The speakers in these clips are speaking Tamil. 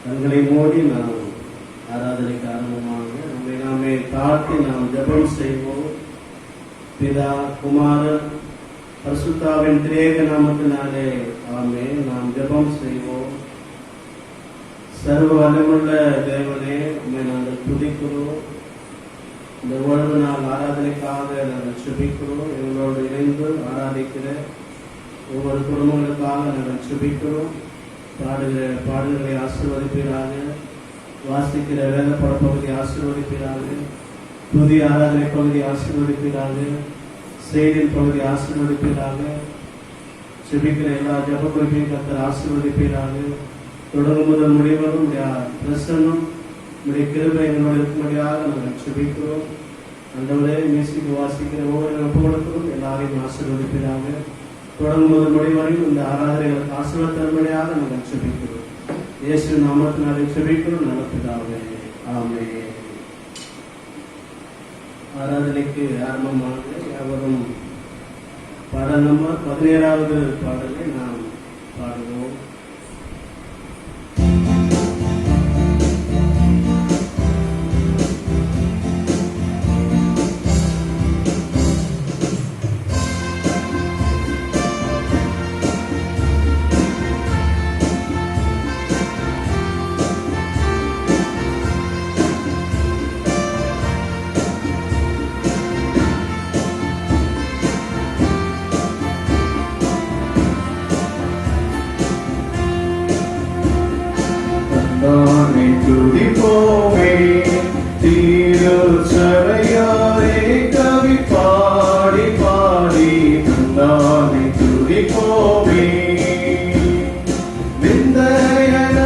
கண்களை மூடி நாம் ஆராதனைக்கு ஆரம்பமாக நம்மை நாமே தாழ்த்தி நாம் ஜெபம் செய்வோம். பிதா, குமாரன், பரிசுத்தாவின் திரேக நாமத்தினாலே ஆமென். நாம் ஜெபம் செய்வோம். சர்வ வல்லமுள்ள தேவனே, உம்மை நாங்கள் துதிக்கிறோம். இந்த ஓய்வு நாள் ஆராதனைக்காக நாங்கள் செபிக்கிறோம். எங்களோடு இணைந்து ஆராதிக்கிற ஒவ்வொரு குடும்பங்களுக்காக நாங்கள் செபிக்கிறோம். பாடுகிற பாடல்களை ஆசீர்வதிப்பீராக, வாசிக்கிற வேத பகுதி ஆசீர்வதிப்பீராக, புதிய ஆராதனை பகுதி ஆசீர்வதிப்பீராக, செய்தியின் பகுதி ஆசீர்வதிப்பீராக, செபிக்கிற எல்லா ஜப குறிப்பையும் கர்த்தர் ஆசீர்வதிப்பீராக. தொடங்கும் முதல் முடிவதும் பிரசன்னம் உடைய கிருபை எங்களோடு இருக்கும்படியாக நாங்கள் செபிக்கிறோம். ஆண்டவரே, மியூசிக் வாசிக்கிற ஒவ்வொரு ஒப்புகளுக்கும் எல்லாரையும் ஆசீர்வதிப்பீராக. தொடங்கும் முதல் முடிவரையும் இந்த ஆராதனைகளுக்கு ஆசீர்வாத தரும்படியாக நாங்கள் செபிக்கிறோம். இயேசு நாமத்தினாலே செபிக்கிறோம் நல்ல பிதாவே, ஆமென். ஆராதனைக்கு ஆரம்பமாக யாவரும் பாடல் நம்பர் 17வது பாடலை நாம் பாடுவோம். துதிப்போமே திருச்சபையாரே, கவி பாடி பாடி தந்தானை துதிப்போமே. விந்தையன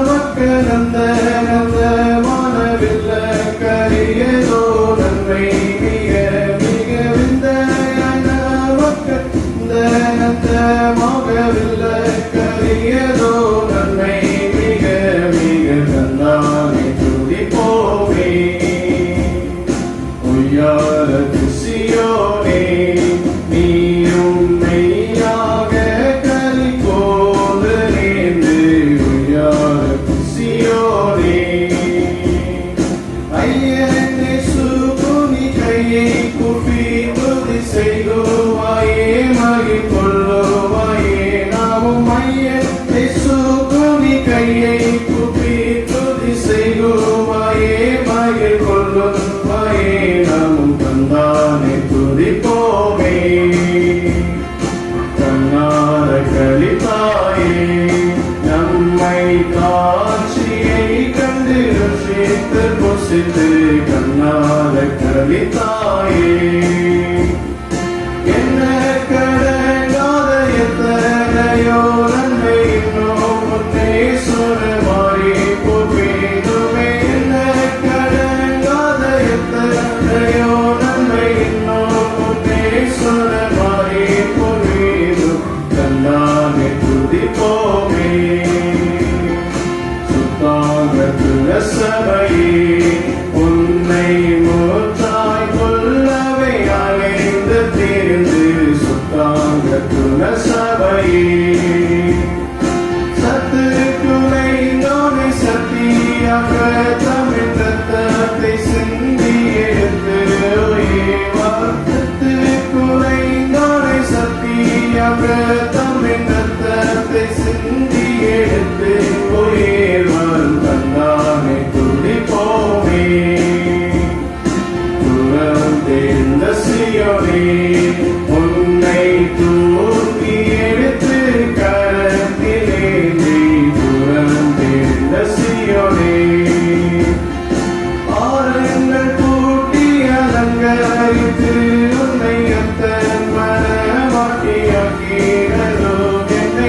மக்கள் நந்த நந்த மனவில்ல கரியதோ நன்மை மிக மிக. விந்தையன மக்கள் நந்த மகவில்ல கரியதோ நன்மை மிக மிக. தந்தானை துதிப்போமே. உய்யார துசியோனே, நீயும் மெய்யாக கலி போது நேர்ந்து. உய்யார துசியோனே, ஐயனே சுகுனி கையை கூப்பி துதி செய்துவாயே, மகி கொள்ளுவாயே. நாமும் ஐயனே சுகுனி கையை கூப்பி துதி செய்துவாயே, மகி கொள்ளுவாயே. நாமும் தந்தானை துதிப்போமே. தன்னார கலித்தாயே, நம்மை காட்சியை கண்டு ரசித்து புசித்து. கண்ணார கலித்தாயே, என்ன கடங்காத எத்தனையோ நன்மை இன்னும் முன்னே சொன்னமாறி போவேதுமே. என்ன கடங்காத எத்தனையோ நன்மை இன்னும் முன்னே சொன்னமாறி போவேதும். தந்தானை துதிப்போமே. சுத்தாங்கத்துவ சபையே, உன்னை மூச்சாய் கொள்ளவே அலைந்து திரிந்து. சுத்தாங்கத்துவ சபையே, சத்துருக்குனை நோனை சத்தியாக தமிழ் ரத்தத்தை சிந்தி எடுத்து. சத்துருக்குனை நோனை சத்தியாக தமிழ் ரத்தத்தை சிந்தி எடுத்து. உயிர்வன் தந்தானை துதிப்போமே. துரம் தேர்ந்த சியோனே, உன்னை தூக்கி எடுத்து கரத்திலேந்தி. துரம் தேர்ந்த சியோனே, ஆரங்கள் பூட்டி அலங்கரித்து உன்னை அத்தன் மனமாட்டியாக்கினதோ. என்னை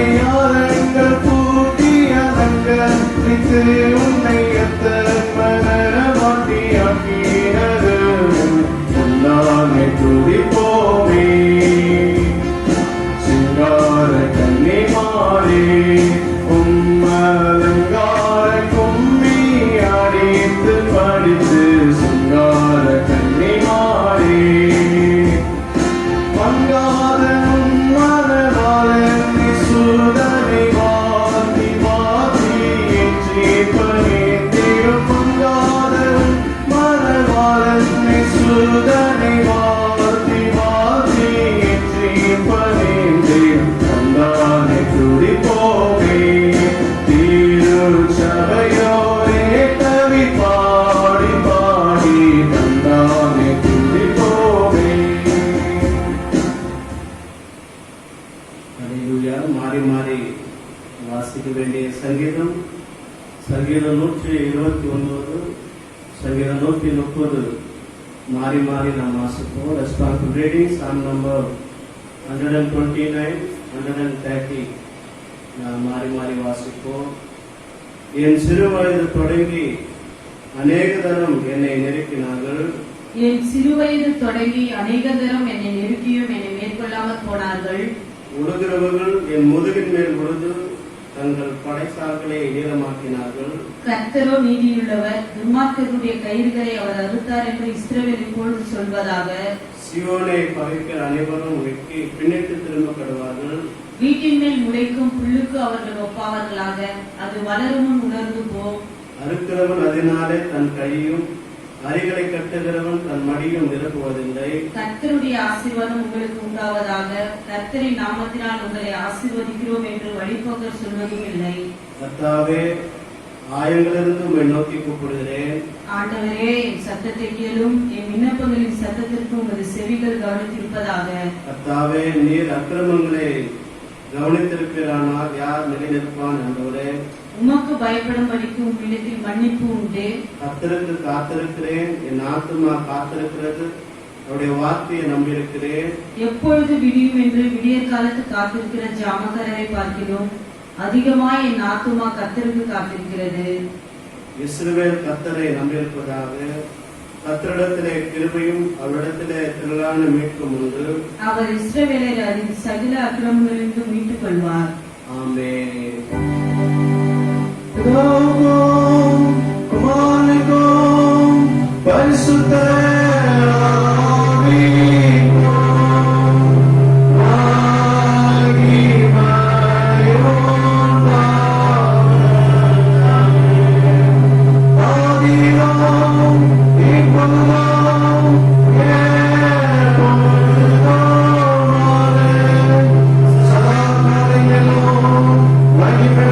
அல்லேலூயா. மாறி மாறி வாசிக்க வேண்டிய சங்கீதம் 129, சங்கீதம் 130 மாறி மாறி நாம் வாசிப்போம். ரெஸ்பான்சிபிள் ரீடிங் சாம் நம்பர் 129, 130 நாம் மாறி மாறி வாசிப்போம். என் சிறு வயது தொடங்கி அநேக தரம் என்னை நெருக்கினார்கள். என் சிறுவயது தொடங்கி அநேக தரம் என்னை நெருக்கியும் என்னை மேற்கொள்ளாமல் போனார்கள். உழுகிறவர்கள் என் முதுகின் மேல் உழுது தங்கள் படைசால்களை ஈரமாக்கினார்கள். கர்த்தரோ நீதியுள்ளவர், துன்மார்க்கருடைய கயிறுகளை அவர் அறுத்தார் என்று இஸ்ரவேல் இப்பொழுது சொல்வதாக. சியோனை பகைக்கிற அனைவரும் வெட்கி பின்னிட்டு திரும்பப்படுவார்கள். வீட்டின் மேல் முளைக்கும் புல்லுக்கு அவர்கள் ஒப்பாவார்களாக, அது வளரும் முன் உலர்ந்து போம். அறுக்கிறவன் அதனாலே தன் கையும் அரிகளை கட்டுகிறவன் தன் மடியும் நிரப்புவதில்லை. கர்த்தருடைய ஆசீர்வாதம் உங்களுக்கு உண்டாவதாக. கர்த்தரின் நாமத்தினால் உங்களை ஆசீர்வதிக்கிறோம் என்று வழிபோக்கர் சொல்வதும் இல்லை. கர்த்தாவே, ஆயங்களிலிருந்து உம்மை நோக்கி கூப்பிடுகிறேன். ஆண்டவரே, என் சத்தத்தை கேளும், என் விண்ணப்பங்களின் சத்தத்திற்கு உமது செவிகள் கவனித்திருப்பதாக. கர்த்தாவே, நீர் அக்கிரமங்களை கவனித்திருக்கிறானால் யார் நிலைநிற்பான்? ஆண்டவரே, உமக்கு பயப்படும்படிக்கு உம்மிடத்தில் மன்னிப்பு உண்டு. கர்த்தருக்கு காத்திருக்கிறேன், என் ஆத்துமா காத்திருக்கிறது, அவருடைய வார்த்தையை நம்பியிருக்கிறேன். எப்பொழுது விடியும் என்று விடியற் காலத்து காத்திருக்கிற ஜாமக்காரரை பார்க்கிறோம். அதிகமாய் என் ஆத்துமா கர்த்தருக்கு காத்திருக்கிறது. இஸ்ரவேல் கர்த்தரை நம்பியிருப்பதாக. கர்த்தரிடத்திலே கிருபையும் அவரிடத்திலே திரளான மீட்பும் உண்டு. அவர் இஸ்ரவேலை அதன் சகல அக்கிரமங்களிலிருந்து மீட்டுக் கொள்வார். ஆமென். பிதாவும் குமாரனுக்கும் பரிசுத்த ஆவிக்கும் மகிமை உண்டாவதாக. ஆதியிலும் இப்பொழுதும் எப்பொழுதுமான சதா காலங்களிலும் மகிமை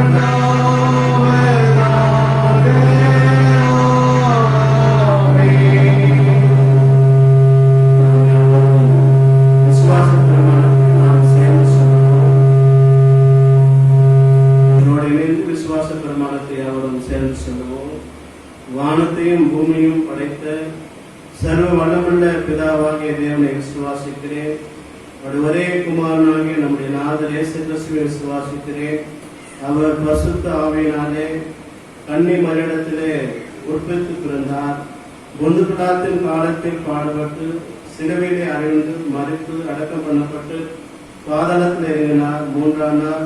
விசுவாச பிரமாணத்தை நாம் சேர்ந்து சொல்லுவோம். இதனோடு இணைந்து விசுவாச பிரமாணத்தை அவரும் சேர்ந்து சொல்லுவோம். வானத்தையும் பூமியும் படைத்த சர்வ வல்லமுள்ள பிதாவாகிய தேவனை விசுவாசிக்கிறேன். அவருடைய ஒரே குமாரனாகிய நம்முடைய நாதர் இயேசு கிறிஸ்துவை விசுவாசிக்கிறேன். அவர் பரிசுத்த ஆவியினாலே கன்னி மரியாதத்திலே உற்பத்தி பிறந்தார். பொந்து பிலாத்தின் காலத்தில் பாடுபட்டு சிலுவையிலே அறைந்து மரித்து அடக்கம் பண்ணப்பட்டு பாதாளத்தில் இறங்கினார். 3ஆம் நாள்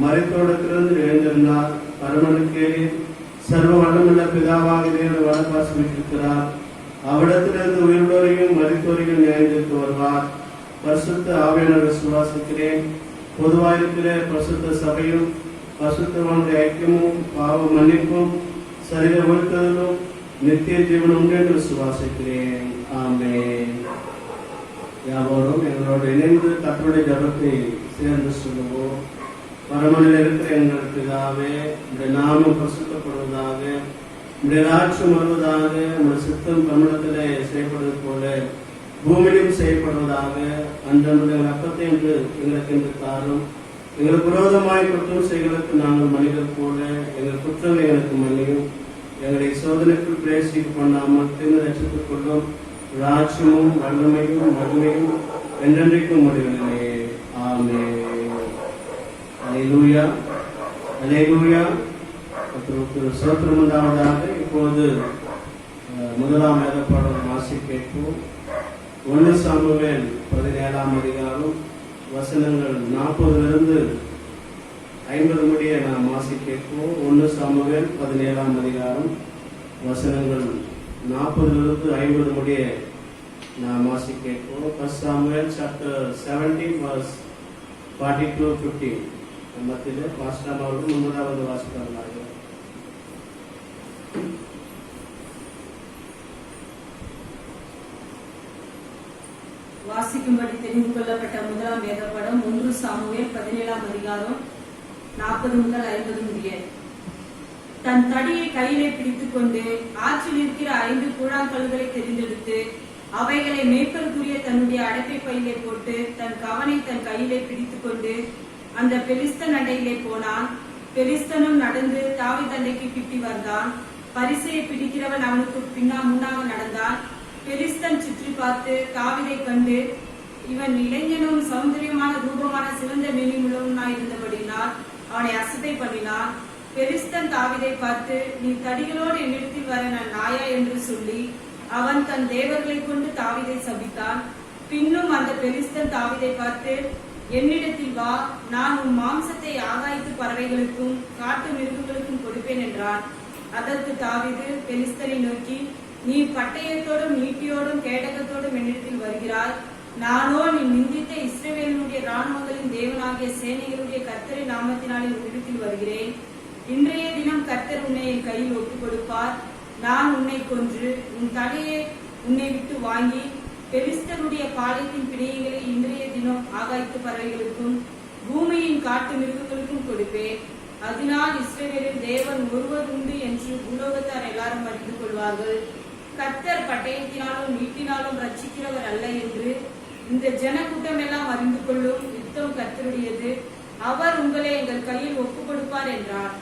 மரித்தோடத்திலிருந்து எழுந்திருந்தார். பரமனுக்கேறி சர்வ வல்லமுள்ள பிதாவாகிய தேவனை வலப்பார்த்து வீற்றிருக்கிறார். அவ்விடத்திலிருந்து உயிரோரையும் மரித்தோரையும் நியாயத்திற்கு வருவார். பரிசுத்த ஆவியானவரை விசுவாசிக்கிறேன். பொதுவாயிருக்கிற பரிசுத்த சபையும் பரிசுத்தவானுடைய ஐக்கியமும் பாவ மன்னிப்பும் சரீர ஒழுக்கலும் நித்திய ஜீவனம் உண்டு என்று விசுவாசிக்கிறேன். ஆமென். யாவரும் எங்களோடு இணைந்து கர்த்தருடைய ஜெபத்தை சேர்ந்து சொல்லுவோம். பரமனில் இருக்கிற எங்கள் பிதாவே, உடைய நாமம் பரிசுத்தப்படுவதாக, உடைய ராட்சியம் வருவதாக, உடைய சித்தம் தமிழத்திலே செய்யப்படுவது போல பூமியிலும் செய்யப்படுவதாக. அன்றன்று எங்கள் அப்பத்தை என்று எங்களுக்கு என்று தாரும். எங்களுக்கு விரோதமாய் குற்றம் செய்களுக்கு நாங்கள் மனிதர் போல எங்கள் குற்றங்களை எங்களுக்கு மன்னியும். எங்களை சோதனைக்குள் பிரவேசிக்க பண்ணாமல் தீங்கு ரட்சித்துக் கொள்ளும். ராட்சியமும் வல்லமையும் மகிமையும் என்றென்றைக்கும் முடிவில்லை. ஆமென். அல்லேலூயா, அல்லேலூயா. கர்த்தருக்கு ஸ்தோத்திரம் உண்டாவதாக. இப்போது முதலாம் வேதப்பாடம் வாசி கேட்போம். 1 சாமுவேல் 17ஆம் அதிகாரம் வசனங்கள் 40 50 முடிய நாம் வாசி கேட்போம். 1 சாமுவேல் 17ஆம் அதிகாரம் வசனங்கள் 40 50 முடிய நாம் வாசி கேட்போம். 1 Samuel chapter 17 verse 40-50. மத்தியிலே பாஸ்டர் அவர்கள் முன்னதாக வாசிப்பார்கள். வாசிக்கும்படி தெரிந்து கொள்ளப்பட்ட முதலாம் வேதப்படம் 1 சாமுவேல் 17ஆம் அதிகாரம் 40 முதல் 50 முடிய. தன் தடியை கையிலே பிடித்துக் கொண்டு ஆற்றில் இருக்கிற 5 கூழாங்கல்களை தெரிந்தெடுத்து அவைகளை மேய்ப்பதற்குரிய தன்னுடைய அடைப்பை பையிலே போட்டு தன் கவனை தன் கையிலே பிடித்துக் கொண்டு அந்த பெலிஸ்தன் அண்டையிலே போனான். பெலிஸ்தனும் நடந்து தாவீது அண்டைக்கு கிட்டி வந்தான். பரிசையை பிடிக்கிறவன் அவனுக்கு முன்னாக நடந்தான். பெலிஸ்தன் சுற்றி பார்த்து தாவீதை கண்டு, இவன் இளைஞனும் சௌந்தரியமான ரூபமான சிவந்த மேனியுள்ளவனாய் இருந்தபடினால் அவனை அசட்டை பண்ணினான். பெலிஸ்தன் தாவீதை பார்த்து, நீ தடிகளோடு என்னிடத்தில் வர நான் நாயா என்று சொல்லி அவன் தன் தேவர்களை கொண்டு தாவீதை சபித்தான். பின்னும் அந்த பெலிஸ்தன் தாவீதை பார்த்து, என்னிடத்தில் வா, நான் உன் மாம்சத்தை ஆகாயத்து பறவைகளுக்கும் காட்டு மிருகங்களுக்கும் கொடுப்பேன் என்றான். அதற்கு தாவீது பெலிஸ்தனை நோக்கி, நீ பட்டயத்தோடும் ஈட்டியோடும் கேடகத்தோடும் என்னிடத்தில் வருகிறாய். நானோ நீ நிந்தித்த இஸ்ரவேலினுடைய இராணுவங்களின் தேவனாகிய சேனைகளுடைய கர்த்தரின் நாமத்தினாலே உன்னிடத்தில் வருகிறேன். இன்றைய தினம் கர்த்தர் உன்னை என் கையில் ஒப்புக் கொடுப்பார். நான் உன்னை கொன்று உன் தலையை உன்னை விட்டு வாங்கி பெலிஸ்தருடைய பாளையத்தின் பிணையங்களை இன்றைய தினம் ஆகாயத்து பறவைகளுக்கும் பூமியின் காட்டு மிருகங்களுக்கும் கொடுப்பேன். அதனால் இஸ்ரவேலில் தேவன் ஒருவர் உண்டு என்று பூலோகத்தார் எல்லாரும் அறிந்து கொள்வார்கள். கர்த்தர் பட்டயத்தினாலும் ஈட்டினாலும் ரட்சிக்கிறவர் அல்ல என்று இந்த ஜனக்கூட்டம் எல்லாம் அறிந்து கொள்ளும். யுத்தம் கர்த்தருடையது, அவர் உங்களை எங்கள் கையில் ஒப்புக் கொடுப்பார் என்றார்.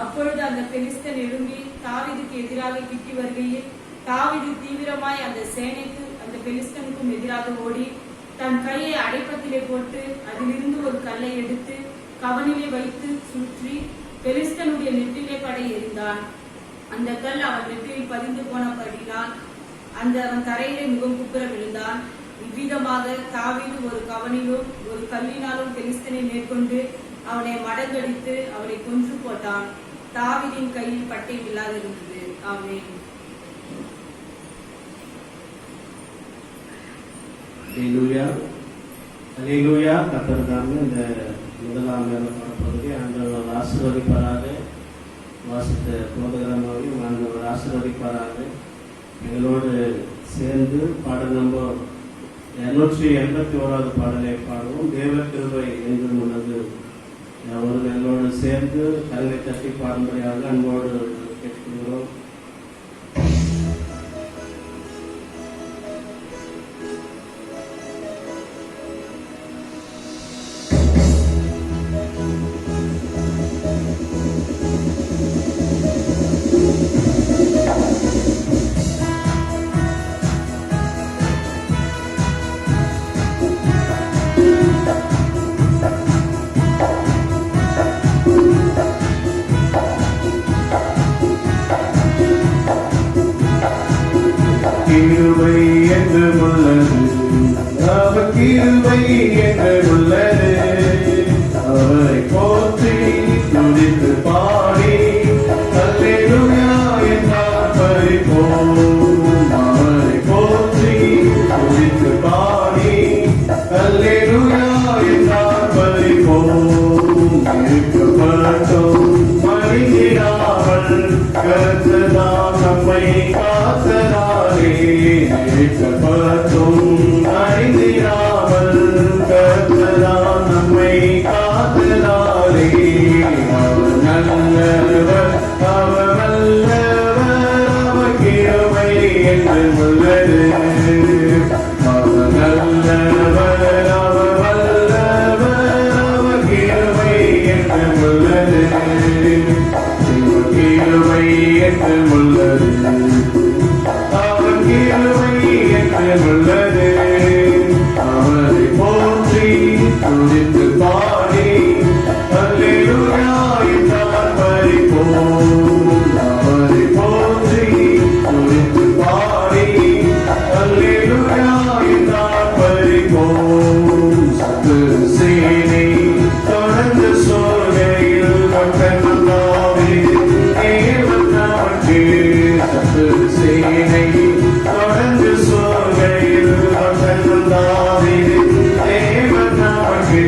அப்பொழுது அந்த பெலிஸ்தன் எழும்பி தாவீதுக்கு எதிராக கிட்டி வருகையில் தாவீது தீவிரமாய் அந்த சேனைக்கு அந்த பெலிஸ்தனுக்கும் எதிராக ஓடி தன் கையை அடைப்பத்திலே போட்டு அதிலிருந்து ஒரு கல்லை எடுத்து கவனிலே வைத்து சுற்றி பெலிஸ்தனுடைய நெற்றிலே படை எறிந்தான். அந்த கல் அவன் நெற்றியில் பதிந்து போனபடினால் அவன் தரையிலே முகம் குப்புற விழுந்தான். இவ்விதமாக தாவீது ஒரு கவனிலும் ஒரு கல்லினாலும் பெலிஸ்தனை மேற்கொண்டு அவனை மடங்கடித்து அவனை கொன்று போட்டான். தாவீதின் கையில் பட்டை இல்லாதிருந்தது. ஆமென். அல்லேலூயா, அல்லேலூயா. கர்த்தர் தாமே இந்த முதலாம் பகுதி ஆண்டவர் ஆசீர்வதிப்பாராக. வாசித்த போதகரமாகவும் ஆண்டவர் ஆசீர்வதிப்பாராக. எங்களோடு சேர்ந்து பாடல் நம்பர் 281 பாடலை பாடுவோம். தேவ கிருபை என்றும் உள்ளது. அவர்கள் எங்களோடு சேர்ந்து கரங்களை தட்டி பாடும்படியாக அன்போடு கேட்கிறோம். கிருபை என்று உள்ளது, அவர் கிருபை என்று உள்ளது. அவரை போற்றி துதித்து பாடி அல்லேலூயா என்றார் பரிபோம். அவரை போற்றி துதித்து பாடி அல்லேலூயா என்றார் பரிபோம். இருக்கப்பட்டோம் மறிந்திடாமல் கர்த்தர்தாம் நம்மை காத்ததாலே. இருக்கப்பட்டோம் மறிந்திடாமல் கர்த்தர்தாம் நம்மை காத்ததாலே. அவர் நல்லவர், அவர் வல்லவர், அவர் கிருபை என்று உள்ளது. அவர் நல்லவர், அவர் வல்லவர், அவர் கிருபை என்று உள்ளது. கிருபை என்று உள்ளது, அவர் கிருபை என்று உள்ளது. அவரை போற்றி துதித்து பாடி அல்லேலூயா என்றார் பரிபோம். அவரை போற்றி துதித்து பாடி அல்லேலூயா என்றார் பரிபோம். சத்து சேனை தொடர்ந்து சோகையில் கட்டணம் தாவீது தேவன் நமக்கு. சத்து சேனை தொடர்ந்து சோகையில் கட்டணம் தாவீது தேவன் நமக்கு.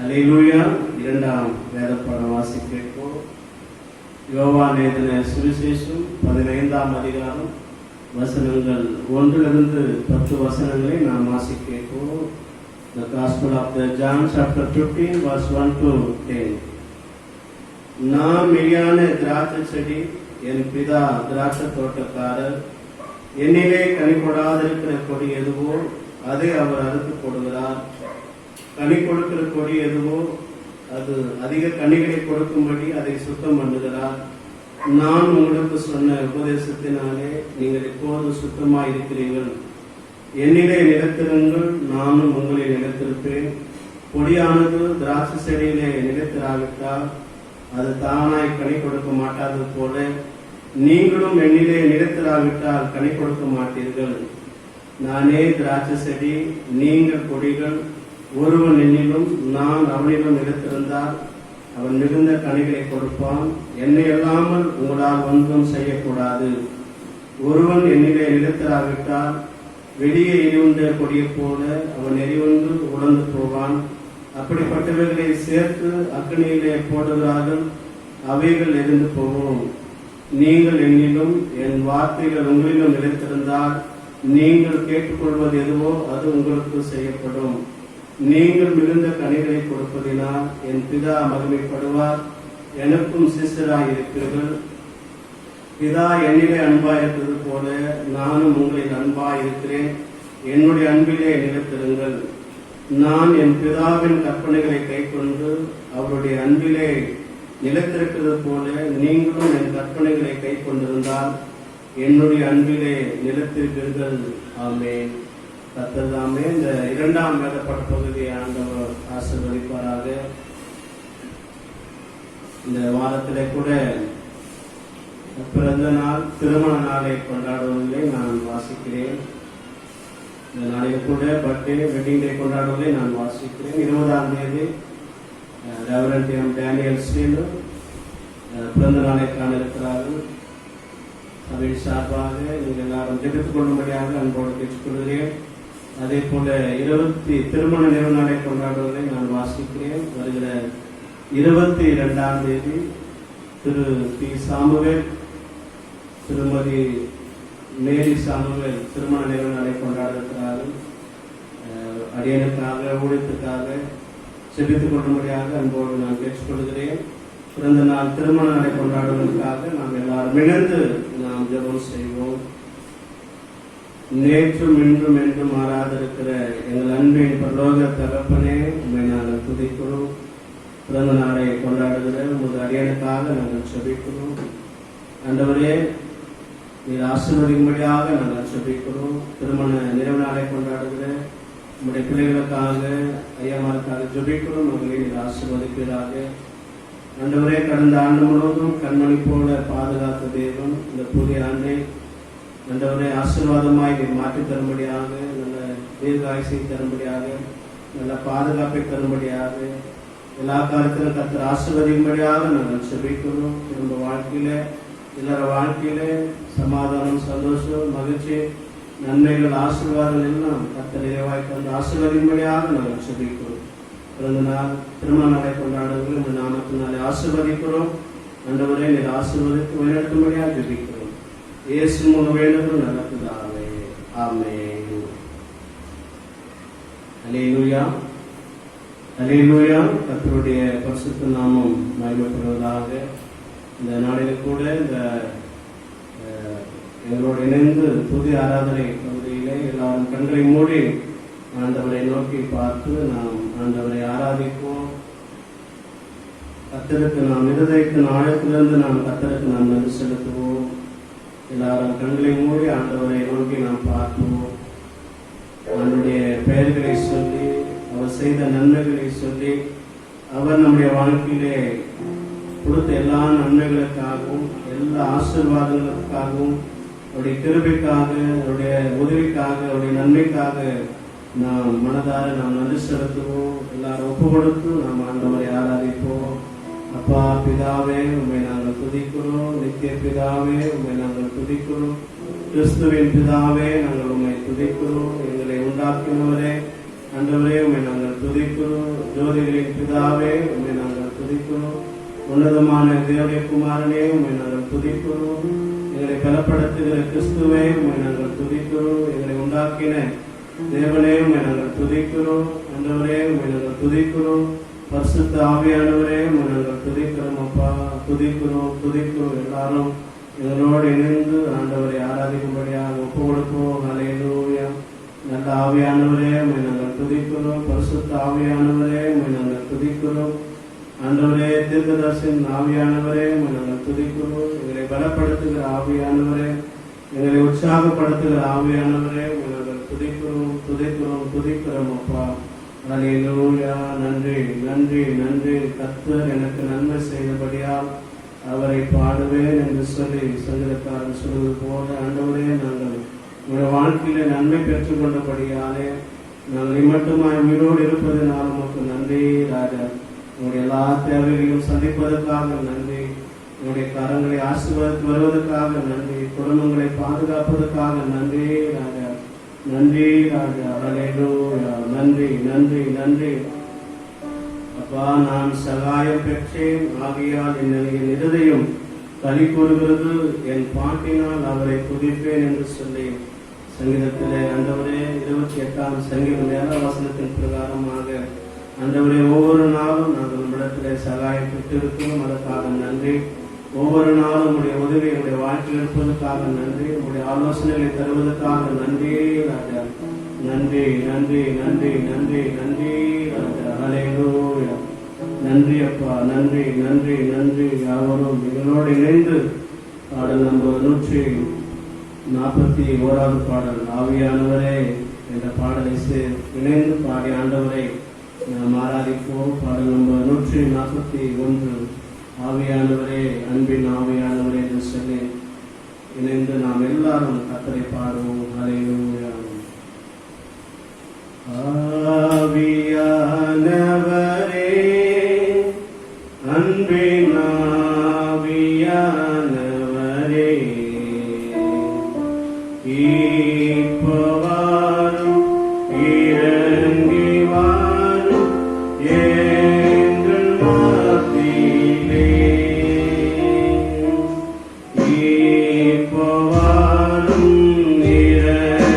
அல்லேலூயா. இரண்டாம் வேதப்பாடம் வாசிப்போம். யோவான் எழுதின சுவிசேஷம் 15ஆம் அதிகாரம் வசனங்கள் 1 10 வசனங்களை நாம் வாசிப்போம். The Gospel of John chapter 15 verse 1 to 10. நான் மெய்யான திராட்சை செடி, என் பிதா திராட்சை தோட்டக்காரர். என்னிலே கனி கொடாதிருக்கிற கொடி எதுவோ அதை அவர் அறுத்து போடுகிறார். கனி கொடுக்கிற கொடி எதுவோ அது அதிக கனிகளை கொடுக்கும்படி அதை சுத்தம் பண்ணுகிறார். நான் உங்களுக்கு சொன்ன உபதேசத்தினாலே நீங்கள் எப்போது சுத்தமாய் இருக்கிறீர்கள். என்னிலே நிலைத்திருங்கள், நானும் உங்களை நிலைத்திருப்பேன். கொடியானது திராட்சை செடியிலே நிலைத்திராவிட்டால் அது தானாய் கனி கொடுக்க மாட்டாது போல நீங்களும் என்னிலே நிலைத்திராவிட்டால் கனி கொடுக்க மாட்டீர்கள். நானே திராட்சை செடி, நீங்கள் கொடிகள். ஒருவன் என்னிலும் நான் அவனிலும் நிலைத்திருந்தால் அவன் மிகுந்த கனிகளை கொடுப்பான். என்னை அல்லாமல் உங்களால் ஒன்றும் செய்யக்கூடாது. ஒருவன் என்னிலே நிலைத்திராவிட்டால் வெளியே எரிவுண்ட கொடியை போல அவன் எரிவுண்டு உழந்து போவான். அப்படிப்பட்டவைகளை சேர்த்து அக்னியிலே போடுகிறார்கள், அவைகள் எரிந்து போகும். நீங்கள் என்னிலும் என் வார்த்தைகள் உங்களிலும் நிலைத்திருந்தால் நீங்கள் கேட்டுக்கொள்வது எதுவோ அது உங்களுக்கு செய்யப்படும். நீங்கள் மிகுந்த கனிகளை கொடுப்பதினால் என் பிதா மகிமைப்படுவார். எனக்கும் சிஷ்யராய் இருக்கிறீர்கள். பிதா என்னிலே அன்பாயிருக்கிறது போல நானும் உங்களில் அன்பாயிருக்கிறேன். என்னுடைய அன்பிலே நிலைத்திருங்கள். நான் என் பிதாவின் கற்பனைகளை கைக்கொண்டு அவருடைய அன்பிலே நிலைத்திருக்கிறது போல நீங்களும் என் கற்பனைகளை கைக்கொண்டிருந்தால் என்னுடைய அன்பிலே நிலைத்திருக்கிறீர்கள். ஆமென். கர்த்தர்தாமே இந்த இரண்டாம் வேதப்பாட பகுதியை ஆண்டவர் ஆசீர்வதிப்பாராக. இந்த வாரத்திலே கூட பிறந்த நாள், திருமண நாளை கொண்டாடுவதிலே நான் வாசிக்கிறேன். இந்த நாளில் கூட பர்த்டே, வெட்டிங் டே கொண்டாடுவதை நான் வாசிக்கிறேன். 20ஆம் தேதி ரெவரண்ட் எம் டேனியல் ஸ்ரீலு பிறந்த நாளை காண இருக்கிறார்கள். சபையின் சார்பாக நீங்கள் எல்லாரும் ஜெபித்துக் கொள்ளும்படியாக அன்போடு கேட்டுக்கொள்கிறேன். அதே போல திருமண நிறைவு நாளை கொண்டாடுவதை நான் வாசிக்கிறேன். வருகிற 22ஆம் தேதி திரு பி சாமுவேல், திருமதி மேரி சாமுவேல் திருமண நிறைவு நாளை கொண்டாட இருக்கிறார்கள். அடியனுக்காக, ஊழியத்துக்காக செபித்துக் கொள்ளும்படியாக அன்போடு நான் கேட்டுக்கொள்கிறேன். பிறந்த நாள் திருமண நாளை கொண்டாடுவதற்காக நாம் எல்லாரும் இணைந்து நாம் ஜெபம் செய்வோம். நேற்றும் இன்றும் என்றும் மாறாதிருக்கிற எங்கள் அன்பின் பரலோக தகப்பனே, உண்மை நாங்கள் துதிக்கிறோம். பிறந்த நாளை கொண்டாடுகிற உமது அடியனுக்காக நாங்கள் செபிக்கிறோம். ஆண்டவரே, நீர் ஆசீர்வதிக்கும்படியாக நாங்கள் ஜெபிக்கிறோம். திருமண நிறைவு நாளை கொண்டாடுகிற நம்முடைய பிள்ளைகளுக்காக ஐயாமாருக்காக ஜெபிக்கிறோம். மகளை நீர் ஆசீர்வதிப்பீராக. ஆண்டவரே, கடந்த ஆண்டு முழுவதும் கண்மணி போல பாதுகாத்த தேவன் இந்த புதிய ஆண்டை ஆண்டவரே ஆசீர்வாதமாய் நீர் மாற்றி தரும்படியாக, நல்ல தீர்காயுசை தரும்படியாக, நல்ல பாதுகாப்பை தரும்படியாக, எல்லா காலத்திலும் கர்த்தர் ஆசீர்வதிக்கும்படியாக நாங்கள் ஜெபிக்கிறோம். குடும்ப வாழ்க்கையில எல்லார வாழ்க்கையில சமாதானம், சந்தோஷம், மகிழ்ச்சி, நன்மைகள், ஆசீர்வாதங்கள் எல்லாம் கர்த்தர் நிறைவாய் தந்து ஆசீர்வதிக்கும்படியாக நாங்கள் ஜெபிக்கிறோம். பிறந்த நாள் திருமண நாளை கொண்டாடுவதில் இந்த நாமத்தினாலே ஆசீர்வதிக்கிறோம். ஆண்டவரே, நீர் ஆசீர்வதித்து வழிநடத்தும்படியாக ஜெபிக்கிறோம். இயேசு மூலம் வேண்டுதல் நல்ல பிதாவே. ஆமென். அல்லேலூயா, அல்லேலூயா. கர்த்தருடைய பரிசுத்த நாமம் மகிமைப்படுவதாக. இந்த நாளில் கூட இந்த எங்களோடு இணைந்து புதிய ஆராதனை பகுதியிலே எல்லாரும் கண்களை மூடி ஆண்டவரை நோக்கி பார்த்து நாம் ஆண்டவரை ஆராதிப்போம். கர்த்தருக்கு நாம் இருதயத்தின் ஆழத்திலிருந்து நாம் கர்த்தருக்கு நாம் நன்றி செலுத்துவோம். எல்லாரும் கண்களை மூடி ஆண்டவரை நோக்கி நாம் பார்ப்போம். அவனுடைய பெயர்களை சொல்லி, அவர் செய்த நன்மைகளை சொல்லி, அவர் நம்முடைய வாழ்க்கையிலே கொடுத்த எல்லா நன்மைகளுக்காகவும் எல்லா ஆசீர்வாதங்களுக்காகவும் அவருடைய கிருபைக்காக, அவருடைய உதவிக்காக, அவருடைய நன்மைக்காக நாம் மனதார நாம் நன்றி செலுத்துவோம். எல்லாரும் ஒப்பு கொடுத்து நாம் ஆண்டவரை ஆராதிப்போம். அப்பா பிதாவே, உண்மை நாங்கள் துதிக்கிறோம். நித்திய பிதாவே, உண்மை நாங்கள் துதிக்கிறோம். கிறிஸ்துவின் பிதாவே, நாங்கள் உண்மை துதிக்கிறோம். எங்களை உண்டாக்கினவரே ஆண்டவரே, உண்மை நாங்கள் துதிக்கிறோம். ஜோதிகளின் பிதாவே, உண்மை நாங்கள் துதிக்கிறோம். உன்னதமான தேவனுடைய குமாரனே, உண்மை நாங்கள் துதிக்கிறோம். எங்களை பலப்படுத்துகிற கிறிஸ்துவே, உண்மை நாங்கள் துதிக்கிறோம். எங்களை உண்டாக்கின தேவனே, உண்மை நாங்கள் துதிக்கிறோம். ஆண்டவரே, உண்மை நாங்கள் துதிக்கிறோம். பரிசுத்த ஆவியானவரே, உண்மை நாங்கள் துதிக்கிறோம். அப்பா, துதிக்கிறோம், துதிக்கிறோம். எல்லாரும் எங்களோடு இணைந்து ஆண்டவரை ஆராதிக்கும்படியாக ஒப்பு கொடுப்போம். அல்லேலூயா. நல்ல ஆவியானவரே, உண்மை நாங்கள் துதிக்கிறோம். பரிசுத்த ஆவியானவரே, உண்மை நாங்கள் துதிக்கிறோம். ஆண்டவரே, தீர்க்கதரிசியின் ஆவியானவரே, உம்மை நாங்கள் துதிக்கிறோம். எங்களை பலப்படுத்துகிற ஆவியானவரே, எங்களை உற்சாகப்படுத்துகிற ஆவியானவரே, உம்மை நாங்கள் துதிக்கிறோம், துதிக்கிறோம், துதிக்கிறோம். அப்பா, அல்லேலூயா. நன்றி, நன்றி, நன்றி. கர்த்தர் எனக்கு நன்மை செய்தபடியால் அவரை பாடுவேன் என்று சொல்லி சங்கீதக்காரன் சொல்வது போல ஆண்டவரே, நாங்கள் உங்களுடைய வாழ்க்கையில நன்மை பெற்றுக் கொண்டபடியாலே நாங்கள் இம்மட்டுமாய் உயிரோடு இருப்பதனால் உமக்கு நன்றி ராஜா. உங்களுடைய எல்லா தேவைகளையும் சந்திப்பதற்காக நன்றி. உங்களுடைய கரங்களை ஆசீர்வாதத்து வருவதற்காக நன்றி. குடும்பங்களை பாதுகாப்பதற்காக நன்றி ராஜா. நன்றி ராஜா. அல்லேலூயா. நன்றி, நன்றி, நன்றி. அப்பா, நான் சகாயம் பெற்றேன், ஆகையால் என் இருதயம் களி கூறுகிறது, என் பாட்டினால் அவரை துதிப்பேன் என்று சொல்லி சங்கீதத்திலே ஆண்டவரே 28ஆம் சங்கீதம் 7ஆம் வசனத்தின் பிரகாரமாக ஆண்டவரே, ஒவ்வொரு நாளும் நாங்கள் நம்மிடத்திலே சகாயம் பெற்றிருக்கிறோம். அதற்காக நன்றி. ஒவ்வொரு நாளும் உங்களுடைய உதவி எங்களுடைய வாழ்க்கையில் இருப்பதற்காக நன்றி. உங்களுடைய ஆலோசனைகளை தருவதற்காக நன்றி ராஜா. நன்றி, நன்றி, நன்றி, நன்றி, நன்றி ராஜா. அல்லேலூயா. நன்றி அப்பா, நன்றி, நன்றி, நன்றி. யாவரும் எங்களோடு இணைந்து பாடல் நம்பர் 141வது பாடல் ஆவியானவரே என்ற பாடலை இணைந்து பாடி ஆண்டவரை நாம் ஆராதிப்போம். பாடல் நம்பர் 141 ஆவியானவரே, அன்பின் ஆவியானவரே என்று சொல்லி இணைந்து நாம் எல்லாரும் கர்த்தரை பாடுவோம். அல்லேலூயா. ஆவியானவரே, அன்பின் ஆவியானவரே, இப்பவாரும் இறங்கி வாரும் எங்கள் மத்தியிலே, இப்பவாரும் இறங்கி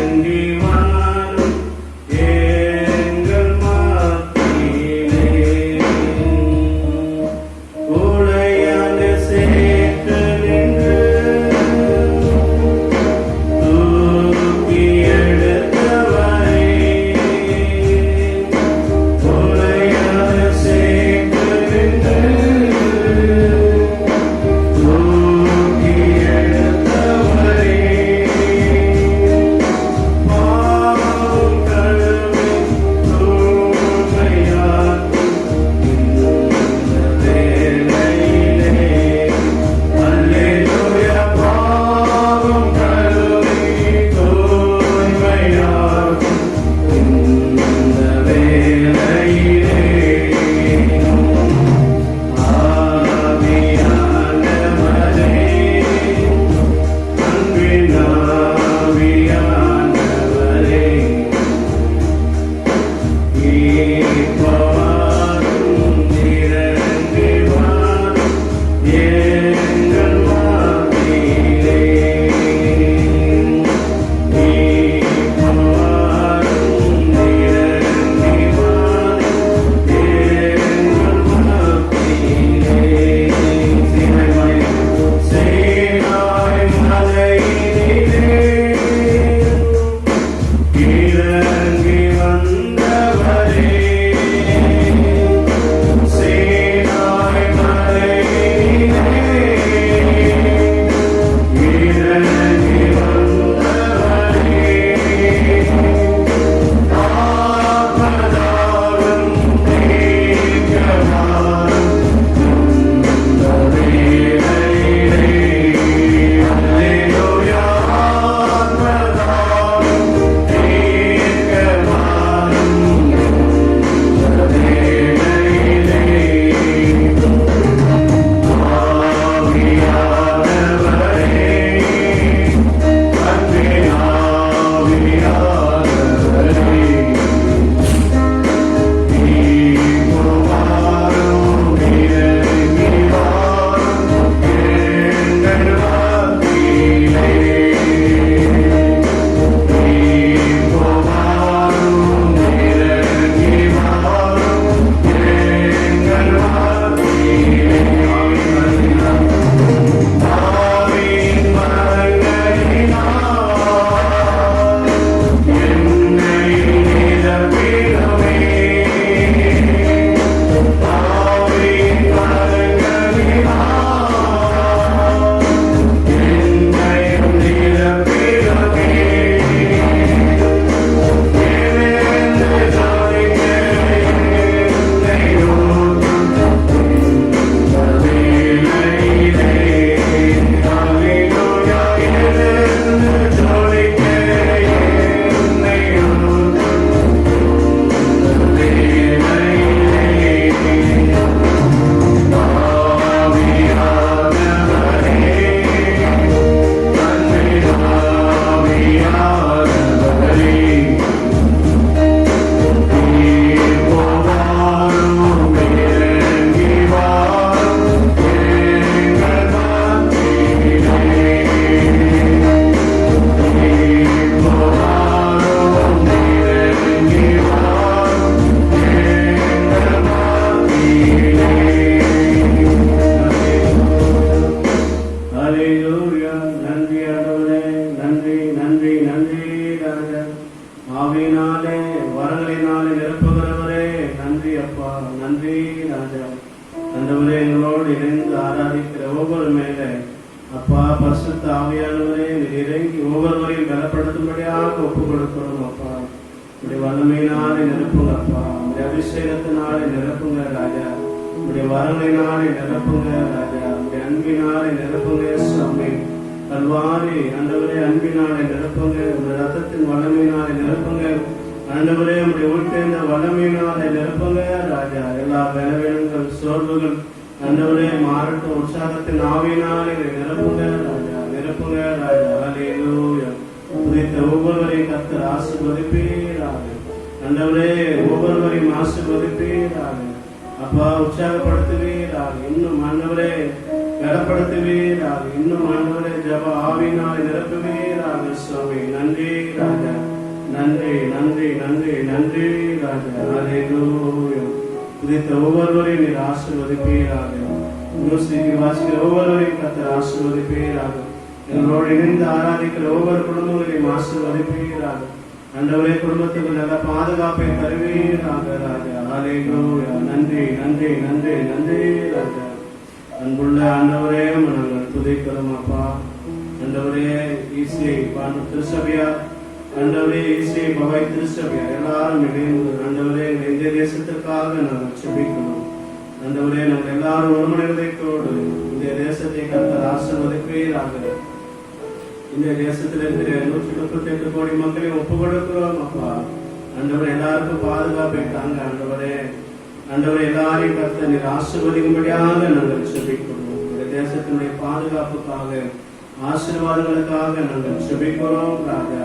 ஆவியினாலே வரங்களினாலே நிரப்புகிறவரே நன்றி அப்பா, நன்றி ராஜா. ஆண்டவரே, எங்களோடு இணைந்து ஆராதிக்கிற ஒவ்வொரு மேலே அப்பா பரிசுத்த ஆவியானவரே நீர் இறங்கி ஒவ்வொருவரையும் பலப்படுத்தும்படியாக ஒப்பு கொடுக்கிறோம் அப்பா. உடைய வல்லமையினாலே நிரப்புங்க அப்பா, உடைய அபிஷேகத்தினாலே நிரப்புங்க ராஜா, உடைய வரங்களினாலே நிரப்புங்க ராஜா, உடைய அன்பினாலே நிரப்புங்க சுவாமி. கல்வாரி ஆண்டவரே அன்பினாலே நிரப்புங்க, உடைய ரத்தத்தின் வல்லமையினாலே நிரப்புங்க ஆண்டவரே, உடைய உள்தேர்ந்த வல்லமையினாலே நிரப்புங்க ராஜா. எல்லா பலவீனங்கள் சோர்வுகள் ஆண்டவரே மாறட்டும், உற்சாகத்தின் ஆவியினாலே நிரப்புங்க ராஜா, நிரப்புங்க ராஜா. ஹல்லேலூயா. புதித்த ஒவ்வொருவரையும் கர்த்தர் ஆசீர்வதிப்பீராக ஆண்டவரே, ஒவ்வொருவரையும் ஆசீர்வதிப்பீராக அப்பா, உற்சாகப்படுத்துவீராக, இன்னும் ஆண்டவரே பலப்படுத்துவீராக, இன்னும் ஆண்டவரே ஜப ஆவியினாலே நிரப்புவீராக சுவாமி. நன்றி ராஜா, நன்றி நன்றி நன்றி நன்றி ராஜா. ஹல்லேலூயா. புதித்த ஒவ்வொருவரையும் நீர் ஆசீர்வதிப்பீராக, யோசிக்கு வாசிக்கிற ஒவ்வொருவரையும் கர்த்தர் ஆசீர்வதிப்பீராக, எங்களோடு இணைந்து ஆராதிக்கிற ஒவ்வொரு குடும்பங்களையும் ஆசீர்வதிப்பீராக ஆண்டவரே. குடும்பத்துக்கு நல்ல பாதுகாப்பை தருவீராக ராஜா. ஹல்லேலூயா. நன்றி நன்றி நன்றி நன்றி ராஜா. அன்புள்ள ஆண்டவரே நாங்கள் துதிக்கிறோம் அப்பா. ஆண்டவரே ஈசியை பாண்டு திருச்சபையார், ஆண்டவரே ஈசியை பவாய் திருச்சபையார் எல்லாரும் இணைந்து ஆண்டவரே இந்த தேசத்திற்காக நாங்கள் செபிக்கிறோம் ஆண்டவரே. நாங்கள் எல்லாரும் ஒருமனதோடு இந்த தேசத்தை கர்த்தர் ஆசீர்வதிப்பீராக. இந்த தேசத்தில் இருக்கிற 138 கோடி மக்களையும் ஒப்பு கொடுக்கிறோம் அப்பா. ஆண்டவரே எல்லாருக்கும் பாதுகாப்பை தாங்க ஆண்டவரே. ஆண்டவரே எல்லாரையும் கர்த்தர் நீர் ஆசீர்வதிக்கும்படியாக நாங்கள் செபிக்கிறோம். இந்த தேசத்தினுடைய பாதுகாப்புக்காக ஆசீர்வாதங்களுக்காக நாங்கள் செபிக்கிறோம் ராஜா.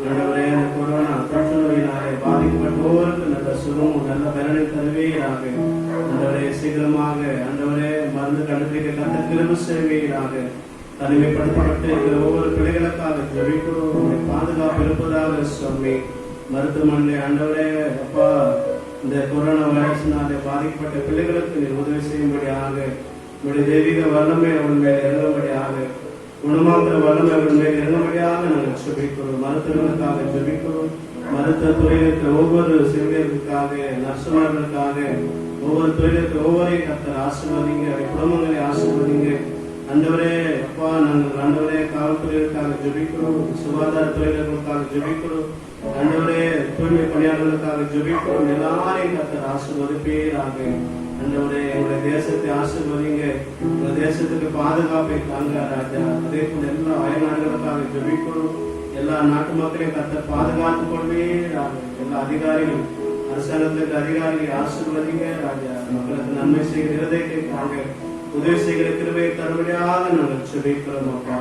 ஆண்டவரே, அந்த கொரோனா தொற்று நோயினாலே பாதிக்கப்பட்டோருக்கு நல்ல சுகமும் நல்ல பலனை தருவீராக ஆண்டவரே. சீக்கிரமாக ஆண்டவரே மருந்து கண்டுபிடிக்க கர்த்தர் கிருபை செய்வீராக. தனிமைப்படுத்தப்பட்டு இருக்கிற ஒவ்வொரு பிள்ளைகளுக்காக ஜெபிக்கிறோம், பாதுகாப்பு இருப்பதாக சுவாமி. மருத்துவமனை ஆண்டவரே அப்பா, இந்த கொரோனா வைரஸினாலே பாதிக்கப்பட்ட பிள்ளைகளுக்கு நீர் உதவி செய்யும்படியாக, உங்களுடைய தெய்வீக வல்லமை அவன் மேல் இறங்கும்படியாக, குணமாக்குற வல்லமை அவன் மேல் இறங்கும்படியாக நாங்கள் ஜெபிக்கிறோம். மருத்துவர்களுக்காக ஜெபிக்கிறோம். மருத்துவ துறையிலுக்கு ஒவ்வொரு செவிலியர்களுக்காக, நர்சுமார்களுக்காக, ஒவ்வொரு தொழிலுக்கு ஒவ்வொரையும் கர்த்தர் ஆசீர்வதிங்க, குடும்பங்களை ஆசீர்வதிங்க ஆண்டவரே அப்பா. நாங்கள் ஆண்டவரே காவல்துறைகளுக்காக ஜெபிக்கிறோம், சுகாதார தொழிலாளர்களுக்காக ஜெபிக்கிறோம் ஆண்டவரே, தூய்மை பணியாளர்களுக்காக ஜெபிக்கிறோம். எல்லாரையும் கர்த்தர் ஆசீர்வதிப்பீராக ஆண்டவரே. எங்களுடைய தேசத்தை ஆசீர்வதிங்க, உங்க தேசத்துக்கு பாதுகாப்பை தாங்க ராஜா. அதே போல எல்லா அயல்நாடுகளுக்காக ஜெபிக்கிறோம். எல்லா நாட்டு மக்களையும் கர்த்தர் பாதுகாத்துக் கொள்வீராக. எல்லா அதிகாரிகள், அரசாங்கத்திற்கு அதிகாரிகளை ஆசீர்வதிங்க ராஜா. மக்களுக்கு நன்மை செய்கிற இருதயத்தை தாங்க, உதவி செய்கிற கிருபையை தரும்படியாக நாங்கள் செபிக்கிறோம் அப்பா.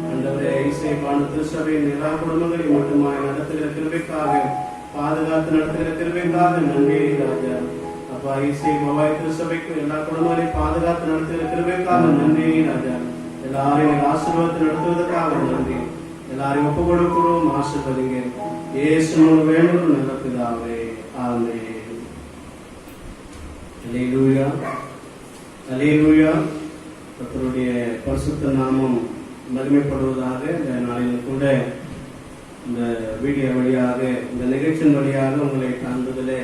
ஆண்டவரே இசை பாண்டு திருச்சபையின் எல்லா குடும்பங்களையும் மட்டுமாய் நடத்துகிற கிருபைக்காக, பாதுகாத்து நடத்துகிற கிருபைக்காக நன்றி ராஜா. அப்பா இசை பவாய் திருச்சபைக்கு எல்லா குடும்பங்களையும் பாதுகாத்து நடத்துகிற கிருபைக்காக நன்றி ராஜா. எல்லாரையும் ஆசீர்வாதத்தை நடத்துவதற்காக நன்றி. எல்லாரையும் ஒப்பு கொடுக்கிறோம், ஆசீர்வதிங்க. இயேசு வேண்டும் நல்ல பிதாவே, ஆமென். அல்லேலூயா, அல்லேலூயா. கர்த்தருடைய பரிசுத்த நாமம் மகிமைப்படுவதாக. இந்த நாளில் கூட இந்த வீடியோ வழியாக, இந்த நிகழ்ச்சியின் வழியாக உங்களை காண்பதிலே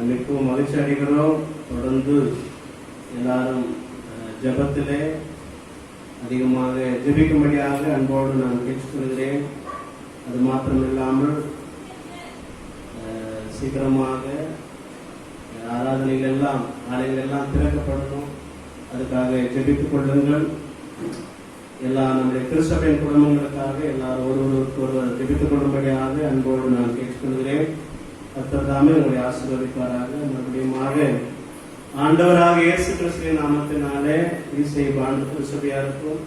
மிகவும் மகிழ்ச்சி அடைகிறோம். தொடர்ந்து எல்லாரும் ஜெபத்திலே அதிகமாக ஜெபிக்கும்படியாக அன்போடு நான் கேட்டுக்கொள்கிறேன். அது மாத்திரமில்லாமல் சீக்கிரமாக ஆராதனைகள் எல்லாம், ஆலயங்கள் எல்லாம் திறக்கப்படணும். அதுக்காக ஜெபித்துக் கொள்ளுங்கள். எல்லா நம்முடைய திருச்சபையின் குடும்பங்களுக்காக எல்லாரும் ஒருவருக்கு ஒருவர் ஜெபித்துக் கொள்ளும்படியாக அன்போடு நான் கேட்டுக்கொள்கிறேன். கர்த்தர் தாமே உங்களை ஆசீர்வதிப்பாராக. மறுபடியுமாக ஆண்டவராக இயேசு கிறிஸ்துவின் நாமத்தினாலே ஈசை பாண்டு திருச்சபையாருக்கும்,